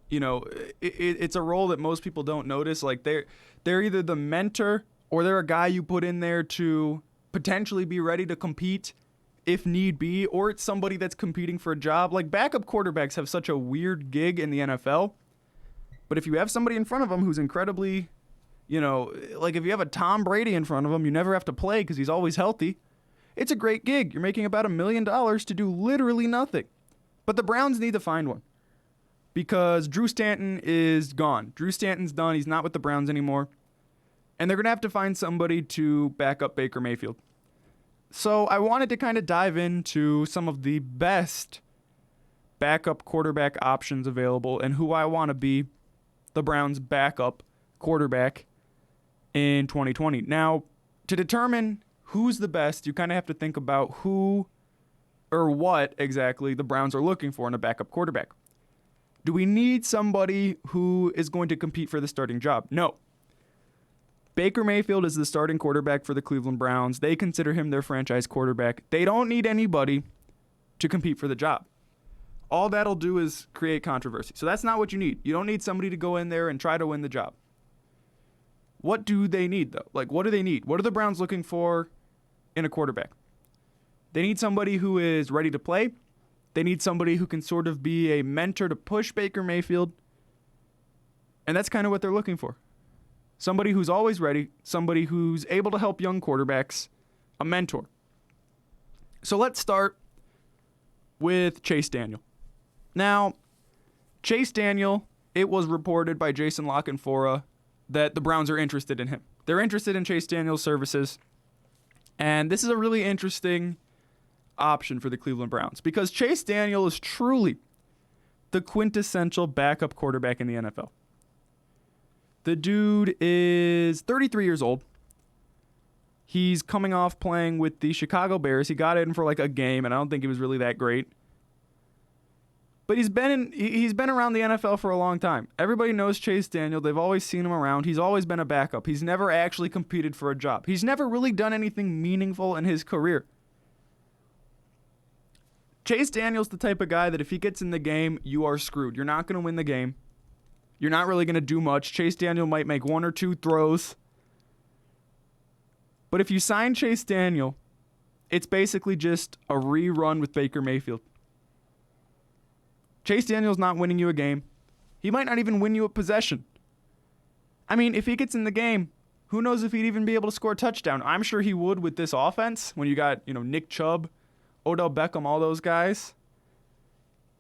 S9: it's a role that most people don't notice. Like they're either the mentor or they're a guy you put in there to potentially be ready to compete if need be, or it's somebody that's competing for a job. Like backup quarterbacks have such a weird gig in the NFL. But if you have somebody in front of them who's incredibly, like if you have a Tom Brady in front of him, you never have to play because he's always healthy. It's a great gig. You're making about $1 million to do literally nothing. But the Browns need to find one because Drew Stanton is gone. Drew Stanton's done. He's not with the Browns anymore. And they're going to have to find somebody to back up Baker Mayfield. So I wanted to kind of dive into some of the best backup quarterback options available and who I want to be the Browns' backup quarterback in 2020. Now, to determine who's the best, you kind of have to think about who or what exactly the Browns are looking for in a backup quarterback. Do we need somebody who is going to compete for the starting job? No. Baker Mayfield is the starting quarterback for the Cleveland Browns. They consider him their franchise quarterback. They don't need anybody to compete for the job. All that'll do is create controversy. So that's not what you need. You don't need somebody to go in there and try to win the job. What do they need, though? Like, what do they need? What are the Browns looking for in a quarterback? They need somebody who is ready to play. They need somebody who can sort of be a mentor to push Baker Mayfield. And that's kind of what they're looking for. Somebody who's always ready, somebody who's able to help young quarterbacks, a mentor. So let's start with Chase Daniel. Now, Chase Daniel, it was reported by Jason La Canfora that the Browns are interested in him. They're interested in Chase Daniel's services. And this is a really interesting option for the Cleveland Browns because Chase Daniel is truly the quintessential backup quarterback in the NFL. The dude is 33 years old. He's coming off playing with the Chicago Bears. He got in for like a game, and I don't think he was really that great. But he's been around the NFL for a long time. Everybody knows Chase Daniel. They've always seen him around. He's always been a backup. He's never actually competed for a job. He's never really done anything meaningful in his career. Chase Daniel's the type of guy that if he gets in the game, you are screwed. You're not going to win the game. You're not really going to do much. Chase Daniel might make one or two throws. But if you sign Chase Daniel, it's basically just a rerun with Baker Mayfield. Chase Daniel's not winning you a game. He might not even win you a possession. I mean, if he gets in the game, who knows if he'd even be able to score a touchdown. I'm sure he would with this offense when you got, Nick Chubb, Odell Beckham, all those guys.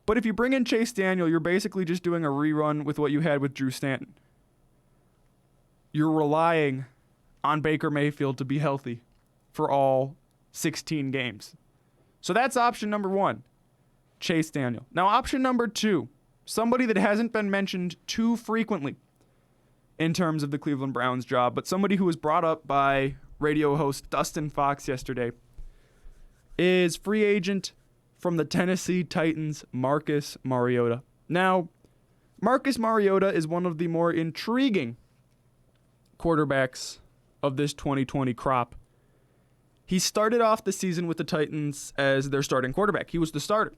S9: But if you bring in Chase Daniel, you're basically just doing a rerun with what you had with Drew Stanton. You're relying on Baker Mayfield to be healthy for all 16 games. So that's option number one, Chase Daniel. Now, option number two, somebody that hasn't been mentioned too frequently in terms of the Cleveland Browns job, but somebody who was brought up by radio host Dustin Fox yesterday, is free agent from the Tennessee Titans, Marcus Mariota. Now, Marcus Mariota is one of the more intriguing quarterbacks of this 2020 crop. He started off the season with the Titans as their starting quarterback. He was the starter.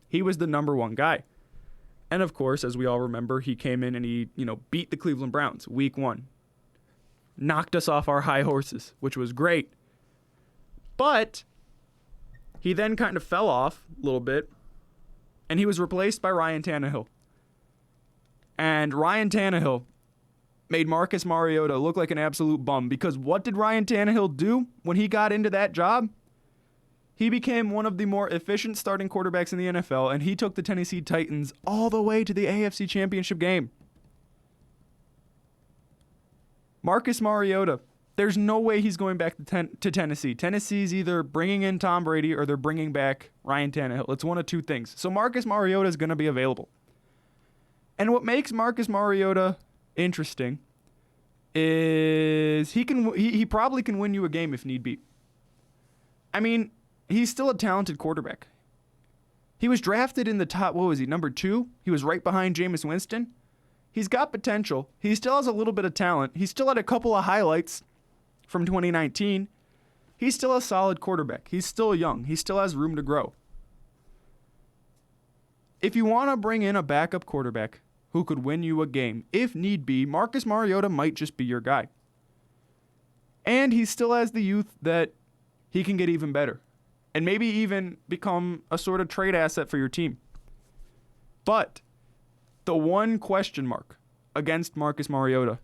S9: He was the number one guy. And of course, as we all remember, he came in and he, beat the Cleveland Browns week 1. Knocked us off our high horses, which was great. But he then kind of fell off a little bit, and he was replaced by Ryan Tannehill. And Ryan Tannehill made Marcus Mariota look like an absolute bum, because what did Ryan Tannehill do when he got into that job? He became one of the more efficient starting quarterbacks in the NFL, and he took the Tennessee Titans all the way to the AFC Championship game. Marcus Mariota, there's no way he's going back to Tennessee. Tennessee's either bringing in Tom Brady or they're bringing back Ryan Tannehill. It's one of two things. So Marcus Mariota is going to be available. And what makes Marcus Mariota interesting is he probably can win you a game if need be. I mean, he's still a talented quarterback. He was drafted in the top, number 2? He was right behind Jameis Winston. He's got potential. He still has a little bit of talent. He still had a couple of highlights from 2019. He's still a solid quarterback. He's still young. He still has room to grow. If you want to bring in a backup quarterback who could win you a game, if need be, Marcus Mariota might just be your guy. And he still has the youth that he can get even better and maybe even become a sort of trade asset for your team. But the one question mark against Marcus Mariota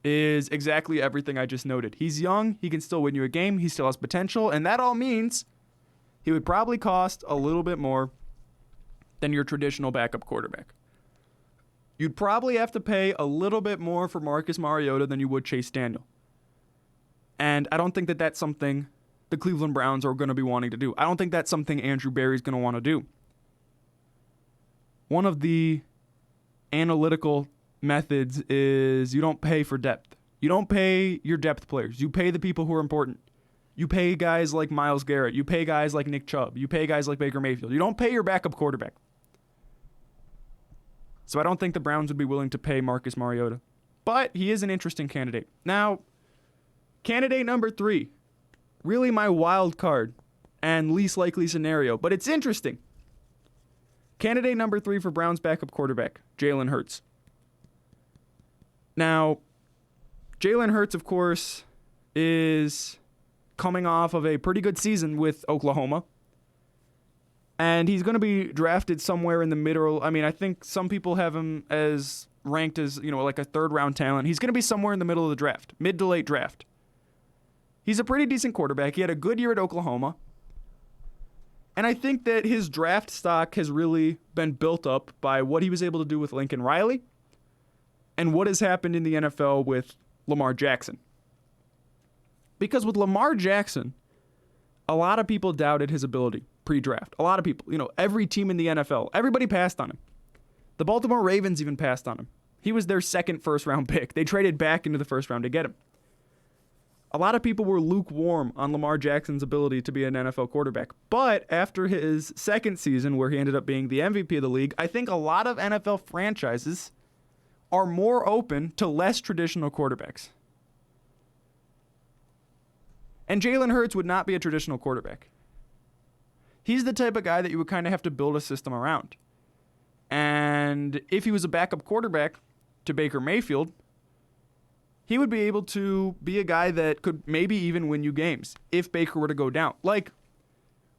S9: is exactly everything I just noted. He's young, he can still win you a game, he still has potential, and that all means he would probably cost a little bit more than your traditional backup quarterback. You'd probably have to pay a little bit more for Marcus Mariota than you would Chase Daniel. And I don't think that that's something the Cleveland Browns are going to be wanting to do. I don't think that's something Andrew Berry's going to want to do. One of the analytical methods is you don't pay for depth. You don't pay your depth players. You pay the people who are important. You pay guys like Myles Garrett. You pay guys like Nick Chubb. You pay guys like Baker Mayfield. You don't pay your backup quarterback. So I don't think the Browns would be willing to pay Marcus Mariota. But he is an interesting candidate. Now, candidate number 3. Really my wild card and least likely scenario. But it's interesting. Candidate number 3 for Browns backup quarterback, Jalen Hertz. Now, Jalen Hertz, of course, is coming off of a pretty good season with Oklahoma. And he's going to be drafted somewhere in the middle. I mean, I think some people have him as ranked as, like a third-round talent. He's going to be somewhere in the middle of the draft, mid to late draft. He's a pretty decent quarterback. He had a good year at Oklahoma. And I think that his draft stock has really been built up by what he was able to do with Lincoln Riley and what has happened in the NFL with Lamar Jackson. Because with Lamar Jackson, a lot of people doubted his ability pre-draft. A lot of people, every team in the NFL, everybody passed on him. The Baltimore Ravens even passed on him. He was their second first-round pick. They traded back into the first round to get him. A lot of people were lukewarm on Lamar Jackson's ability to be an NFL quarterback. But after his second season, where he ended up being the MVP of the league, I think a lot of NFL franchises are more open to less traditional quarterbacks. And Jalen Hurts would not be a traditional quarterback. He's the type of guy that you would kind of have to build a system around. And if he was a backup quarterback to Baker Mayfield, he would be able to be a guy that could maybe even win you games if Baker were to go down. Like,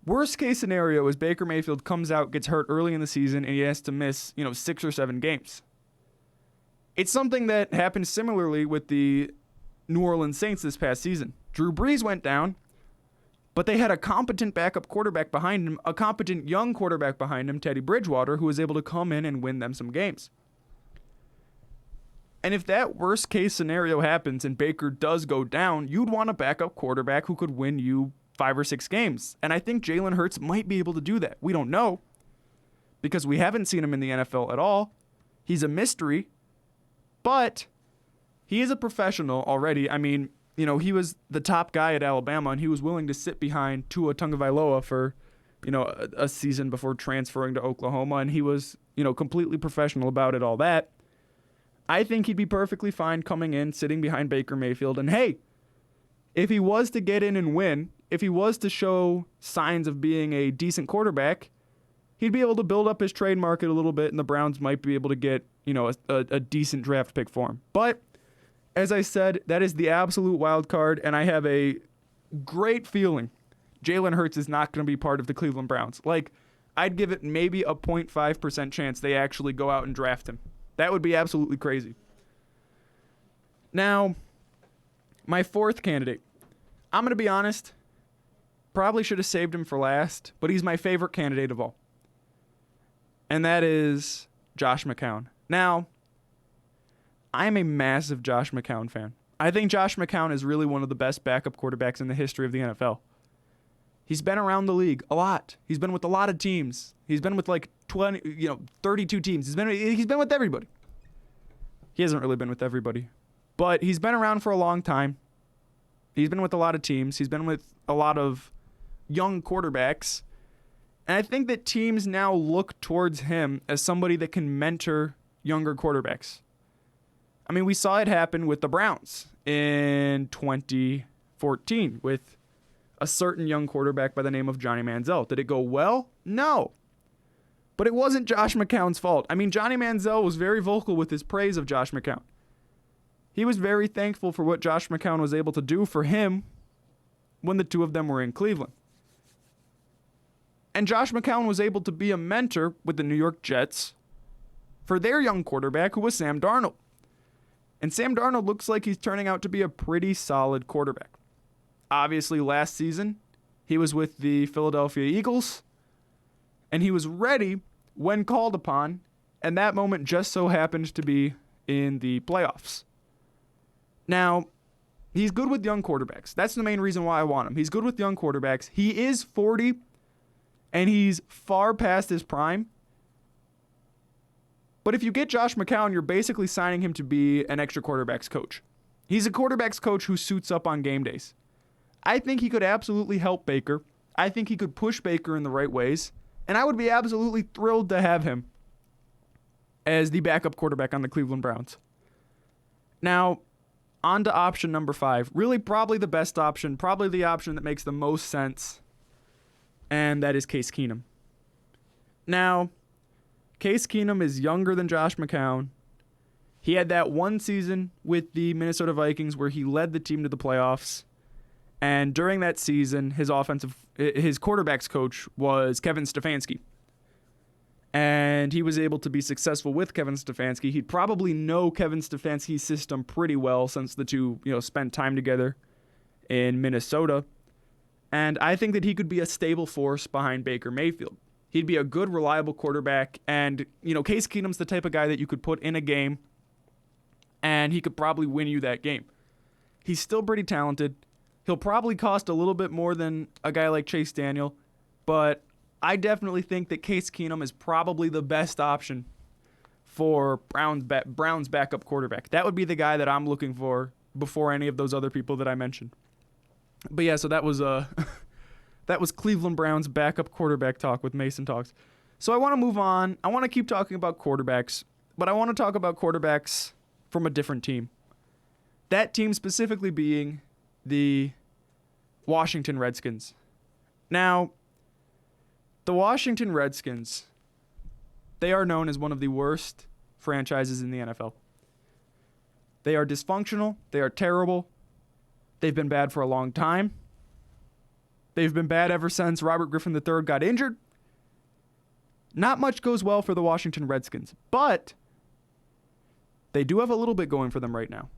S9: worst case scenario is Baker Mayfield comes out, gets hurt early in the season, and he has to miss, 6 or 7 games. It's something that happened similarly with the New Orleans Saints this past season. Drew Brees went down, but they had a competent backup quarterback behind him, a competent young quarterback behind him, Teddy Bridgewater, who was able to come in and win them some games. And if that worst case scenario happens and Baker does go down, you'd want a backup quarterback who could win you 5 or 6 games. And I think Jalen Hurts might be able to do that. We don't know because we haven't seen him in the NFL at all. He's a mystery, but he is a professional already. I mean, he was the top guy at Alabama, and he was willing to sit behind Tua Tagovailoa for, a season before transferring to Oklahoma, and he was, completely professional about it, all that. I think he'd be perfectly fine coming in, sitting behind Baker Mayfield, and hey, if he was to get in and win, if he was to show signs of being a decent quarterback, he'd be able to build up his trade market a little bit, and the Browns might be able to get, a decent draft pick for him. But as I said, that is the absolute wild card, and I have a great feeling Jalen Hurts is not going to be part of the Cleveland Browns. Like, I'd give it maybe a 0.5% chance they actually go out and draft him. That would be absolutely crazy. Now, my 4th candidate. I'm going to be honest, probably should have saved him for last, but he's my favorite candidate of all. And that is Josh McCown. Now, I'm a massive Josh McCown fan. I think Josh McCown is really one of the best backup quarterbacks in the history of the NFL. He's been around the league a lot. He's been with a lot of teams. He's been with like 32 teams. He's been with everybody. He hasn't really been with everybody, but he's been around for a long time. He's been with a lot of teams. He's been with a lot of young quarterbacks. And I think that teams now look towards him as somebody that can mentor younger quarterbacks. I mean, we saw it happen with the Browns in 2014 with a certain young quarterback by the name of Johnny Manziel. Did it go well? No. But it wasn't Josh McCown's fault. I mean, Johnny Manziel was very vocal with his praise of Josh McCown. He was very thankful for what Josh McCown was able to do for him when the two of them were in Cleveland. And Josh McCown was able to be a mentor with the New York Jets for their young quarterback, who was Sam Darnold. And Sam Darnold looks like he's turning out to be a pretty solid quarterback. Obviously, last season, he was with the Philadelphia Eagles, and he was ready when called upon, and that moment just so happened to be in the playoffs. Now, he's good with young quarterbacks. That's the main reason why I want him. He's good with young quarterbacks. He is 40, and he's far past his prime. But if you get Josh McCown, you're basically signing him to be an extra quarterback's coach. He's a quarterback's coach who suits up on game days. I think he could absolutely help Baker. I think he could push Baker in the right ways. And I would be absolutely thrilled to have him as the backup quarterback on the Cleveland Browns. Now, on to option number 5. Really probably the best option, probably the option that makes the most sense, and that is Case Keenum. Now, Case Keenum is younger than Josh McCown. He had that one season with the Minnesota Vikings where he led the team to the playoffs. And during that season, his quarterback's coach was Kevin Stefanski. And he was able to be successful with Kevin Stefanski. He'd probably know Kevin Stefanski's system pretty well since the two, spent time together in Minnesota. And I think that he could be a stable force behind Baker Mayfield. He'd be a good, reliable quarterback. And, Case Keenum's the type of guy that you could put in a game and he could probably win you that game. He's still pretty talented. He'll probably cost a little bit more than a guy like Chase Daniel, but I definitely think that Case Keenum is probably the best option for Browns backup quarterback. That would be the guy that I'm looking for before any of those other people that I mentioned. But yeah, so that was that was Cleveland Browns backup quarterback talk with Mason Talks. So I want to move on. I want to keep talking about quarterbacks, but I want to talk about quarterbacks from a different team. That team specifically being the Washington Redskins. Now, the Washington Redskins, they are known as one of the worst franchises in the NFL. They are dysfunctional. They are terrible. They've been bad for a long time. They've been bad ever since Robert Griffin III got injured. Not much goes well for the Washington Redskins, but they do have a little bit going for them right now.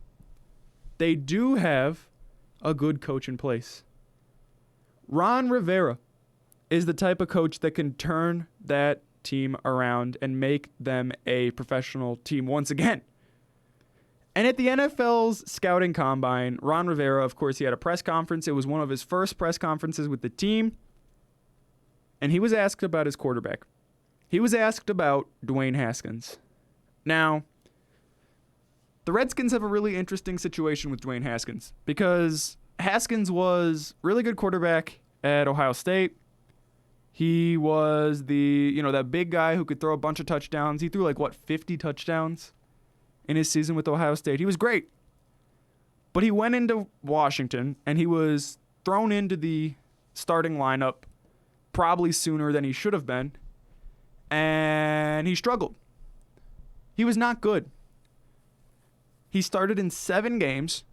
S9: They do have a good coach in place. Ron Rivera is the type of coach that can turn that team around and make them a professional team once again. And at the NFL's scouting combine, Ron Rivera, of course, he had a press conference. It was one of his first press conferences with the team. And he was asked about his quarterback. He was asked about Dwayne Haskins. Now, the Redskins have a really interesting situation with Dwayne Haskins because Haskins was a really good quarterback at Ohio State. He was that big guy who could throw a bunch of touchdowns. He threw 50 touchdowns in his season with Ohio State. He was great. But he went into Washington and he was thrown into the starting lineup probably sooner than he should have been. And he struggled. He was not good. He started in 7 games.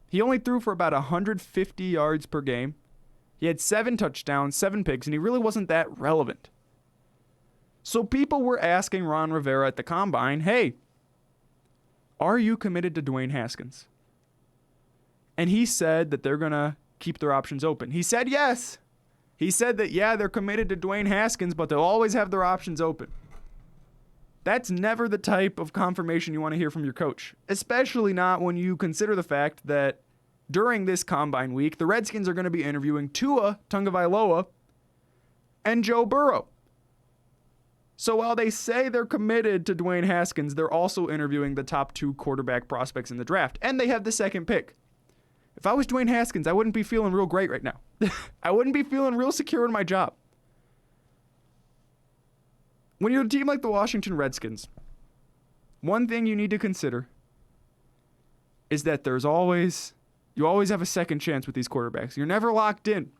S9: He only threw for about 150 yards per game. He had 7 touchdowns, 7 picks, and he really wasn't that relevant. So people were asking Ron Rivera at the combine, hey, are you committed to Dwayne Haskins? And he said that they're going to keep their options open. He said yes. He said that, yeah, they're committed to Dwayne Haskins, but they'll always have their options open. That's never the type of confirmation you want to hear from your coach, especially not when you consider the fact that during this combine week, the Redskins are going to be interviewing Tua Tagovailoa and Joe Burrow. So while they say they're committed to Dwayne Haskins, they're also interviewing the top 2 quarterback prospects in the draft, and they have the second pick. If I was Dwayne Haskins, I wouldn't be feeling real great right now. I wouldn't be feeling real secure in my job. When you're a team like the Washington Redskins, one thing you need to consider is that you always have a second chance with these quarterbacks. You're never locked in.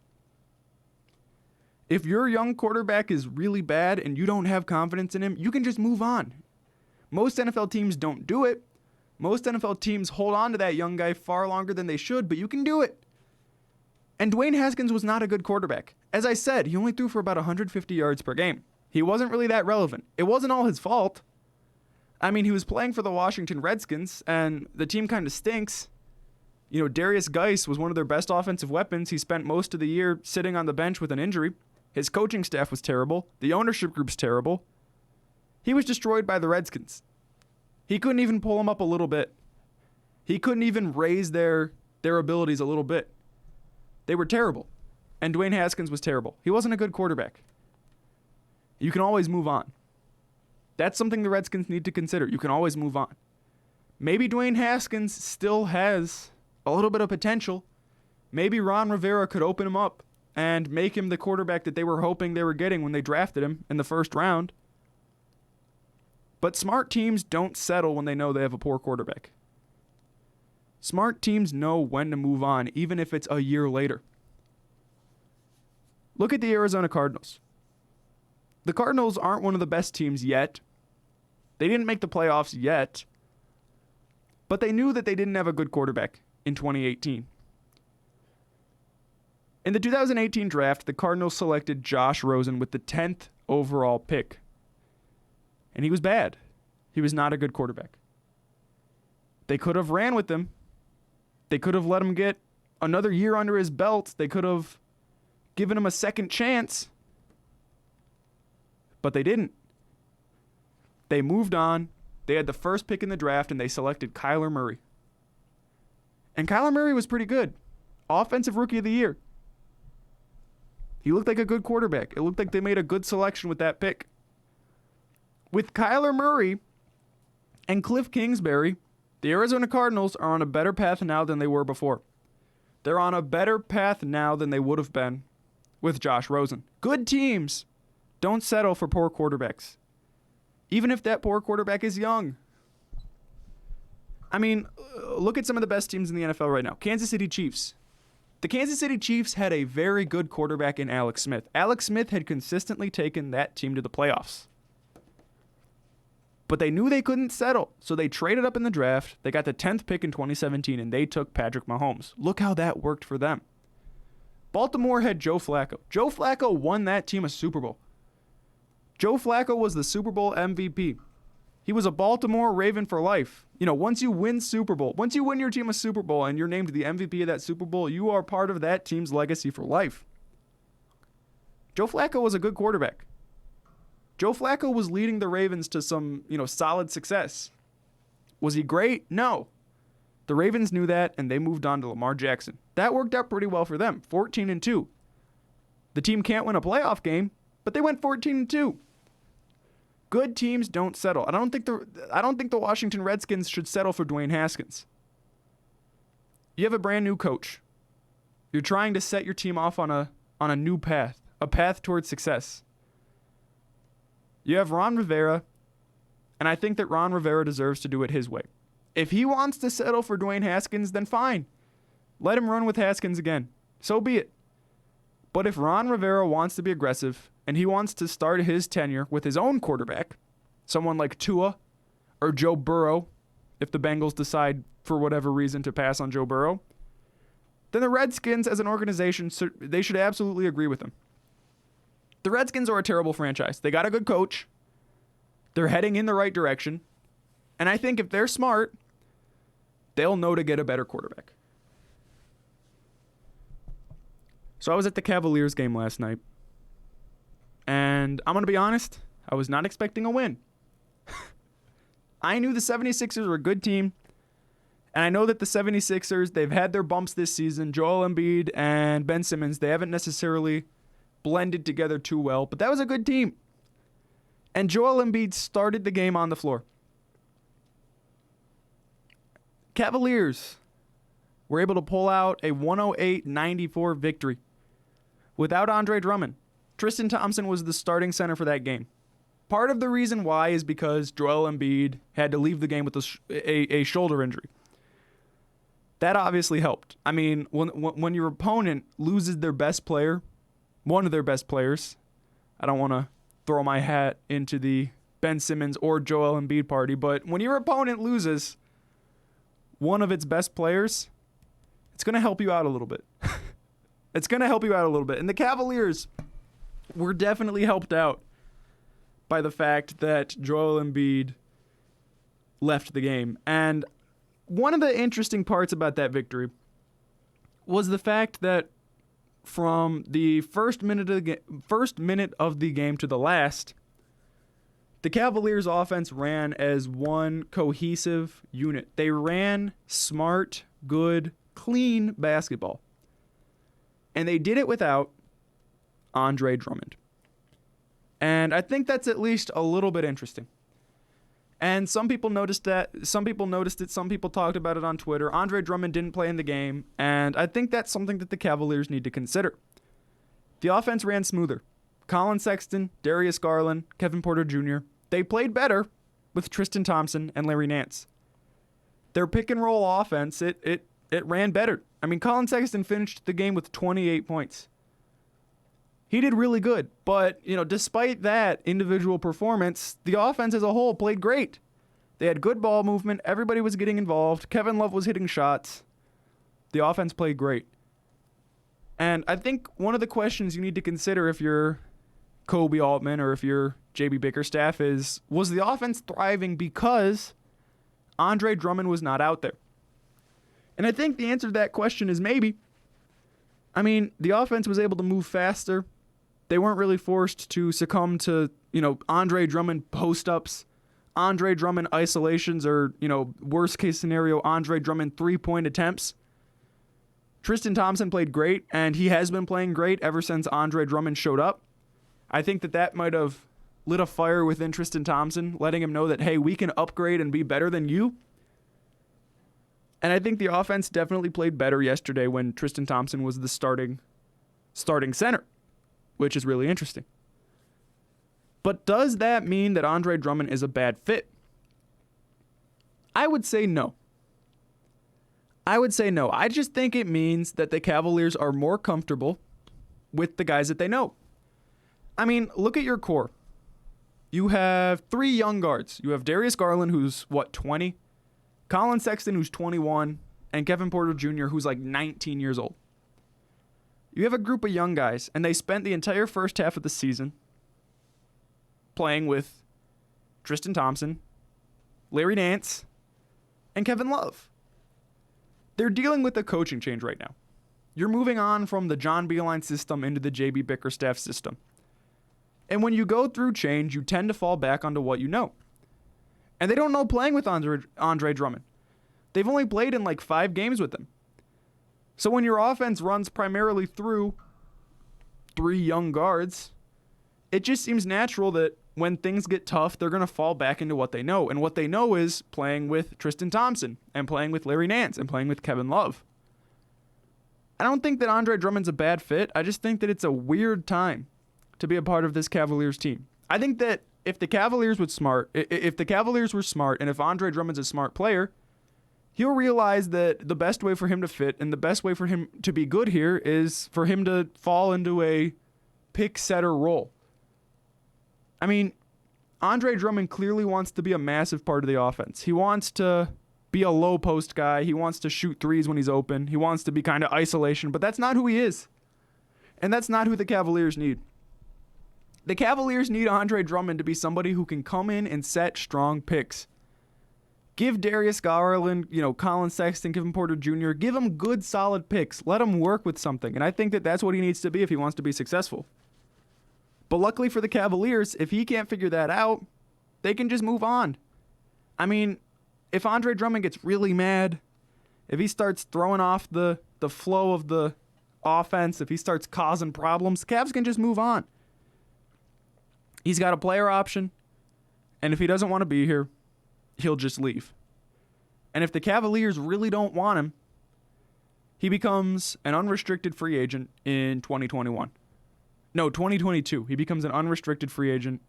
S9: If your young quarterback is really bad and you don't have confidence in him, you can just move on. Most NFL teams don't do it. Most NFL teams hold on to that young guy far longer than they should, but you can do it. And Dwayne Haskins was not a good quarterback. As I said, he only threw for about 150 yards per game. He wasn't really that relevant. It wasn't all his fault. I mean, he was playing for the Washington Redskins, and the team kind of stinks. Darius Geis was one of their best offensive weapons. He spent most of the year sitting on the bench with an injury. His coaching staff was terrible. The ownership group's terrible. He was destroyed by the Redskins. He couldn't even pull them up a little bit. He couldn't even raise their abilities a little bit. They were terrible. And Dwayne Haskins was terrible. He wasn't a good quarterback. You can always move on. That's something the Redskins need to consider. You can always move on. Maybe Dwayne Haskins still has a little bit of potential. Maybe Ron Rivera could open him up and make him the quarterback that they were hoping they were getting when they drafted him in the first round. But smart teams don't settle when they know they have a poor quarterback. Smart teams know when to move on, even if it's a year later. Look at the Arizona Cardinals. The Cardinals aren't one of the best teams yet. They didn't make the playoffs yet. But they knew that they didn't have a good quarterback in 2018. In the 2018 draft, the Cardinals selected Josh Rosen with the 10th overall pick. And he was bad. He was not a good quarterback. They could have ran with him. They could have let him get another year under his belt. They could have given him a second chance. But they didn't. They moved on. They had the first pick in the draft, and they selected Kyler Murray. And Kyler Murray was pretty good. Offensive Rookie of the Year. He looked like a good quarterback. It looked like they made a good selection with that pick. With Kyler Murray and Cliff Kingsbury, the Arizona Cardinals are on a better path now than they were before. They're on a better path now than they would have been with Josh Rosen. Good teams don't settle for poor quarterbacks, even if that poor quarterback is young. I mean, look at some of the best teams in the NFL right now. Kansas City Chiefs. The Kansas City Chiefs had a very good quarterback in Alex Smith. Alex Smith had consistently taken that team to the playoffs. But they knew they couldn't settle, so they traded up in the draft. They got the 10th pick in 2017, and they took Patrick Mahomes. Look how that worked for them. Baltimore had Joe Flacco. Joe Flacco won that team a Super Bowl. Joe Flacco was the Super Bowl MVP. He was a Baltimore Raven for life. You know, once you win your team a Super Bowl and you're named the MVP of that Super Bowl, you are part of that team's legacy for life. Joe Flacco was a good quarterback. Joe Flacco was leading the Ravens to some, solid success. Was he great? No. The Ravens knew that, and they moved on to Lamar Jackson. That worked out pretty well for them, 14-2. The team can't win a playoff game, but they went 14-2. Good teams don't settle. I don't think the Washington Redskins should settle for Dwayne Haskins. You have a brand new coach. You're trying to set your team off on a new path, a path towards success. You have Ron Rivera, and I think that Ron Rivera deserves to do it his way. If he wants to settle for Dwayne Haskins, then fine. Let him run with Haskins again. So be it. But if Ron Rivera wants to be aggressive, and he wants to start his tenure with his own quarterback, someone like Tua or Joe Burrow, if the Bengals decide for whatever reason to pass on Joe Burrow, then the Redskins as an organization, they should absolutely agree with him. The Redskins are a terrible franchise. They got a good coach. They're heading in the right direction. And I think if they're smart, they'll know to get a better quarterback. So I was at the Cavaliers game last night. And I'm going to be honest, I was not expecting a win. I knew the 76ers were a good team. And I know that the 76ers, they've had their bumps this season. Joel Embiid and Ben Simmons, they haven't necessarily blended together too well. But that was a good team. And Joel Embiid started the game on the floor. Cavaliers were able to pull out a 108-94 victory without Andre Drummond. Tristan Thompson was the starting center for that game. Part of the reason why is because Joel Embiid had to leave the game with a shoulder injury. That obviously helped. I mean, when your opponent loses their best player, one of their best players, I don't want to throw my hat into the Ben Simmons or Joel Embiid party, but when your opponent loses one of its best players, it's going to help you out a little bit. It's going to help you out a little bit. And the Cavaliers were definitely helped out by the fact that Joel Embiid left the game. And one of the interesting parts about that victory was the fact that from the first minute of the game to the last, the Cavaliers' offense ran as one cohesive unit. They ran smart, good, clean basketball. And they did it without Andre Drummond. And I think that's at least a little bit interesting. And some people noticed that. Some people noticed it. Some people talked about it on Twitter. Andre Drummond didn't play in the game, and I think that's something that the Cavaliers need to consider. The offense ran smoother. Colin Sexton, Darius Garland, Kevin Porter Jr., they played better with Tristan Thompson and Larry Nance. Their pick-and-roll offense, it ran better. I mean, Colin Sexton finished the game with 28 points. He did really good, but, despite that individual performance, the offense as a whole played great. They had good ball movement. Everybody was getting involved. Kevin Love was hitting shots. The offense played great. And I think one of the questions you need to consider if you're Kobe Altman or if you're JB Bickerstaff is, was the offense thriving because Andre Drummond was not out there? And I think the answer to that question is maybe. I mean, the offense was able to move faster. They weren't really forced to succumb to, Andre Drummond post-ups, Andre Drummond isolations, or, worst case scenario, Andre Drummond three-point attempts. Tristan Thompson played great, and he has been playing great ever since Andre Drummond showed up. I think that might have lit a fire within Tristan Thompson, letting him know that, hey, we can upgrade and be better than you. And I think the offense definitely played better yesterday when Tristan Thompson was the starting center, which is really interesting. But does that mean that Andre Drummond is a bad fit? I would say no. I just think it means that the Cavaliers are more comfortable with the guys that they know. I mean, look at your core. You have 3 young guards. You have Darius Garland, who's, 20? Colin Sexton, who's 21, and Kevin Porter Jr., who's like 19 years old. You have a group of young guys, and they spent the entire first half of the season playing with Tristan Thompson, Larry Nance, and Kevin Love. They're dealing with a coaching change right now. You're moving on from the John Beilein system into the JB Bickerstaff system. And when you go through change, you tend to fall back onto what you know. And they don't know playing with Andre Drummond. They've only played in like 5 games with him. So when your offense runs primarily through 3 young guards, it just seems natural that when things get tough, they're going to fall back into what they know. And what they know is playing with Tristan Thompson and playing with Larry Nance and playing with Kevin Love. I don't think that Andre Drummond's a bad fit. I just think that it's a weird time to be a part of this Cavaliers team. I think that if the Cavaliers were smart, and if Andre Drummond's a smart player, he'll realize that the best way for him to fit and the best way for him to be good here is for him to fall into a pick setter role. I mean, Andre Drummond clearly wants to be a massive part of the offense. He wants to be a low post guy. He wants to shoot threes when he's open. He wants to be kind of isolation, but that's not who he is. And that's not who the Cavaliers need. The Cavaliers need Andre Drummond to be somebody who can come in and set strong picks. Give Darius Garland, Colin Sexton, Kevin Porter Jr., give him good, solid picks. Let him work with something. And I think that that's what he needs to be if he wants to be successful. But luckily for the Cavaliers, if he can't figure that out, they can just move on. I mean, if Andre Drummond gets really mad, if he starts throwing off the flow of the offense, if he starts causing problems, Cavs can just move on. He's got a player option, and if he doesn't want to be here, he'll just leave. And if the Cavaliers really don't want him, he becomes an unrestricted free agent in 2022. He becomes an unrestricted free agent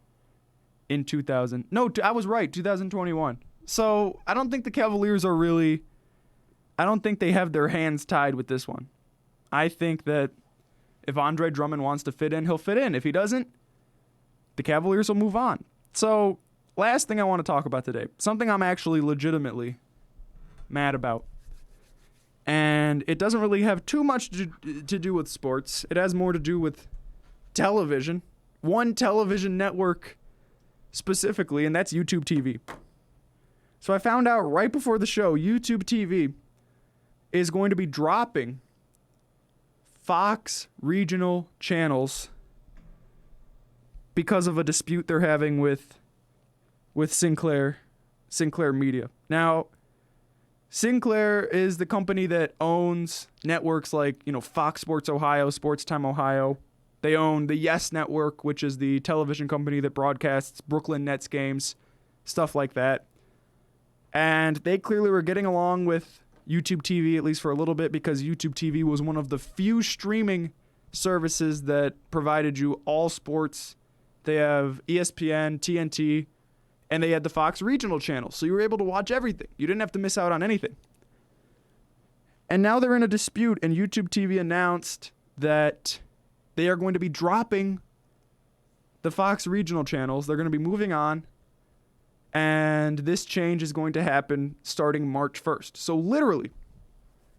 S9: in 2021. So I don't think the Cavaliers I don't think they have their hands tied with this one. I think that if Andre Drummond wants to fit in, he'll fit in. If he doesn't, the Cavaliers will move on. So, last thing I want to talk about today, something I'm actually legitimately mad about. And it doesn't really have too much to do with sports. It has more to do with television. One television network specifically, and that's YouTube TV. So I found out right before the show, YouTube TV is going to be dropping Fox regional channels because of a dispute they're having with Sinclair Media. Now, Sinclair is the company that owns networks like, Fox Sports Ohio, Sports Time Ohio. They own the Yes Network, which is the television company that broadcasts Brooklyn Nets games stuff like that. And they clearly were getting along with YouTube TV, at least for a little bit, because YouTube TV was one of the few streaming services that provided you all sports. They have ESPN, TNT, and they had the Fox regional channel. So you were able to watch everything. You didn't have to miss out on anything. And now they're in a dispute, and YouTube TV announced that they are going to be dropping the Fox regional channels. They're going to be moving on. And this change is going to happen starting March 1st. So literally,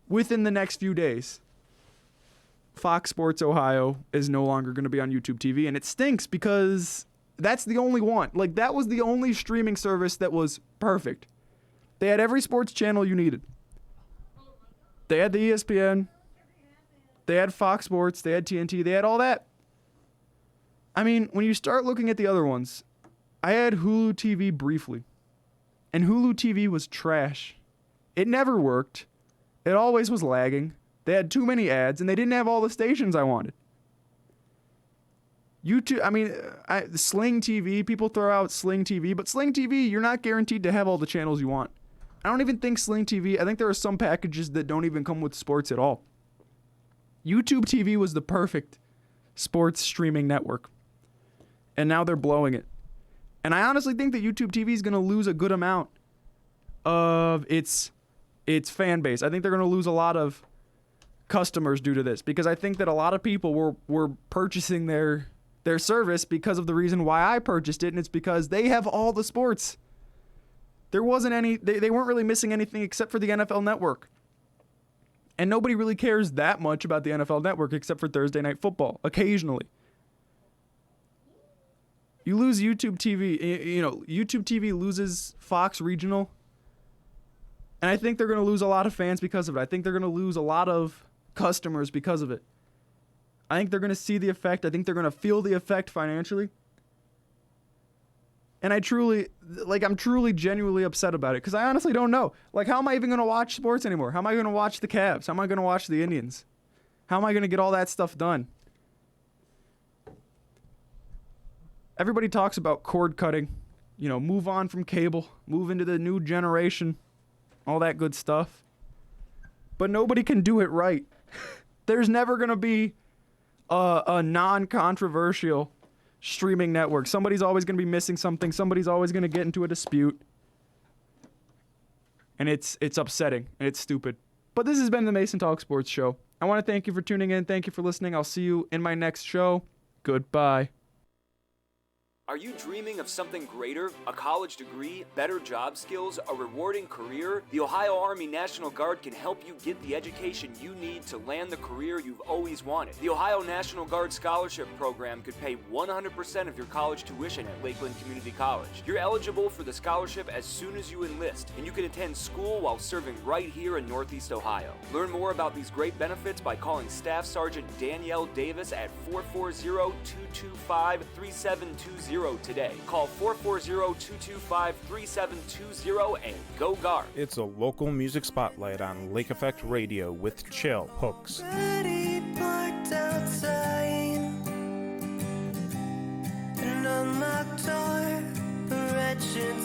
S9: within the next few days, Fox Sports Ohio is no longer going to be on YouTube TV. And it stinks because that's the only one. Like, that was the only streaming service that was perfect. They had every sports channel you needed. They had the ESPN. They had Fox Sports. They had TNT. They had all that. I mean, when you start looking at the other ones, I had Hulu TV briefly, and Hulu TV was trash. It never worked. It always was lagging. They had too many ads, and they didn't have all the stations I wanted. YouTube, I mean, Sling TV, people throw out Sling TV, but Sling TV, you're not guaranteed to have all the channels you want. I don't even think Sling TV, I think there are some packages that don't even come with sports at all. YouTube TV was the perfect sports streaming network, and now they're blowing it. And I honestly think that YouTube TV is going to lose a good amount of its fan base. I think they're going to lose a lot of customers due to this, because I think that a lot of people were purchasing their service because of the reason why I purchased it, and it's because they have all the sports. There wasn't any, they weren't really missing anything except for the NFL Network. And nobody really cares that much about the NFL Network except for Thursday Night Football, occasionally. You lose YouTube TV, YouTube TV loses Fox Regional. And I think they're going to lose a lot of fans because of it. I think they're going to lose a lot of customers because of it. I think they're going to see the effect. I think they're going to feel the effect financially. And I'm truly genuinely upset about it, because I honestly don't know. Like, how am I even going to watch sports anymore? How am I going to watch the Cavs? How am I going to watch the Indians? How am I going to get all that stuff done? Everybody talks about cord cutting, move on from cable, move into the new generation, all that good stuff. But nobody can do it right. There's never going to be a non-controversial streaming network. Somebody's always going to be missing something. Somebody's always going to get into a dispute. And it's upsetting, and it's stupid. But this has been the Mason Talk Sports Show. I want to thank you for tuning in. Thank you for listening. I'll see you in my next show. Goodbye.
S6: Are you dreaming of something greater? A college degree, better job skills, a rewarding career? The Ohio Army National Guard can help you get the education you need to land the career you've always wanted. The Ohio National Guard Scholarship Program could pay 100% of your college tuition at Lakeland Community College. You're eligible for the scholarship as soon as you enlist, and you can attend school while serving right here in Northeast Ohio. Learn more about these great benefits by calling Staff Sergeant Danielle Davis at 440-225-3720 today. Call 440-225-3720 and go Guard.
S8: It's a local music spotlight on Lake Effect Radio with Chill Hooks.
S13: Parked outside, an unlocked door, a wretched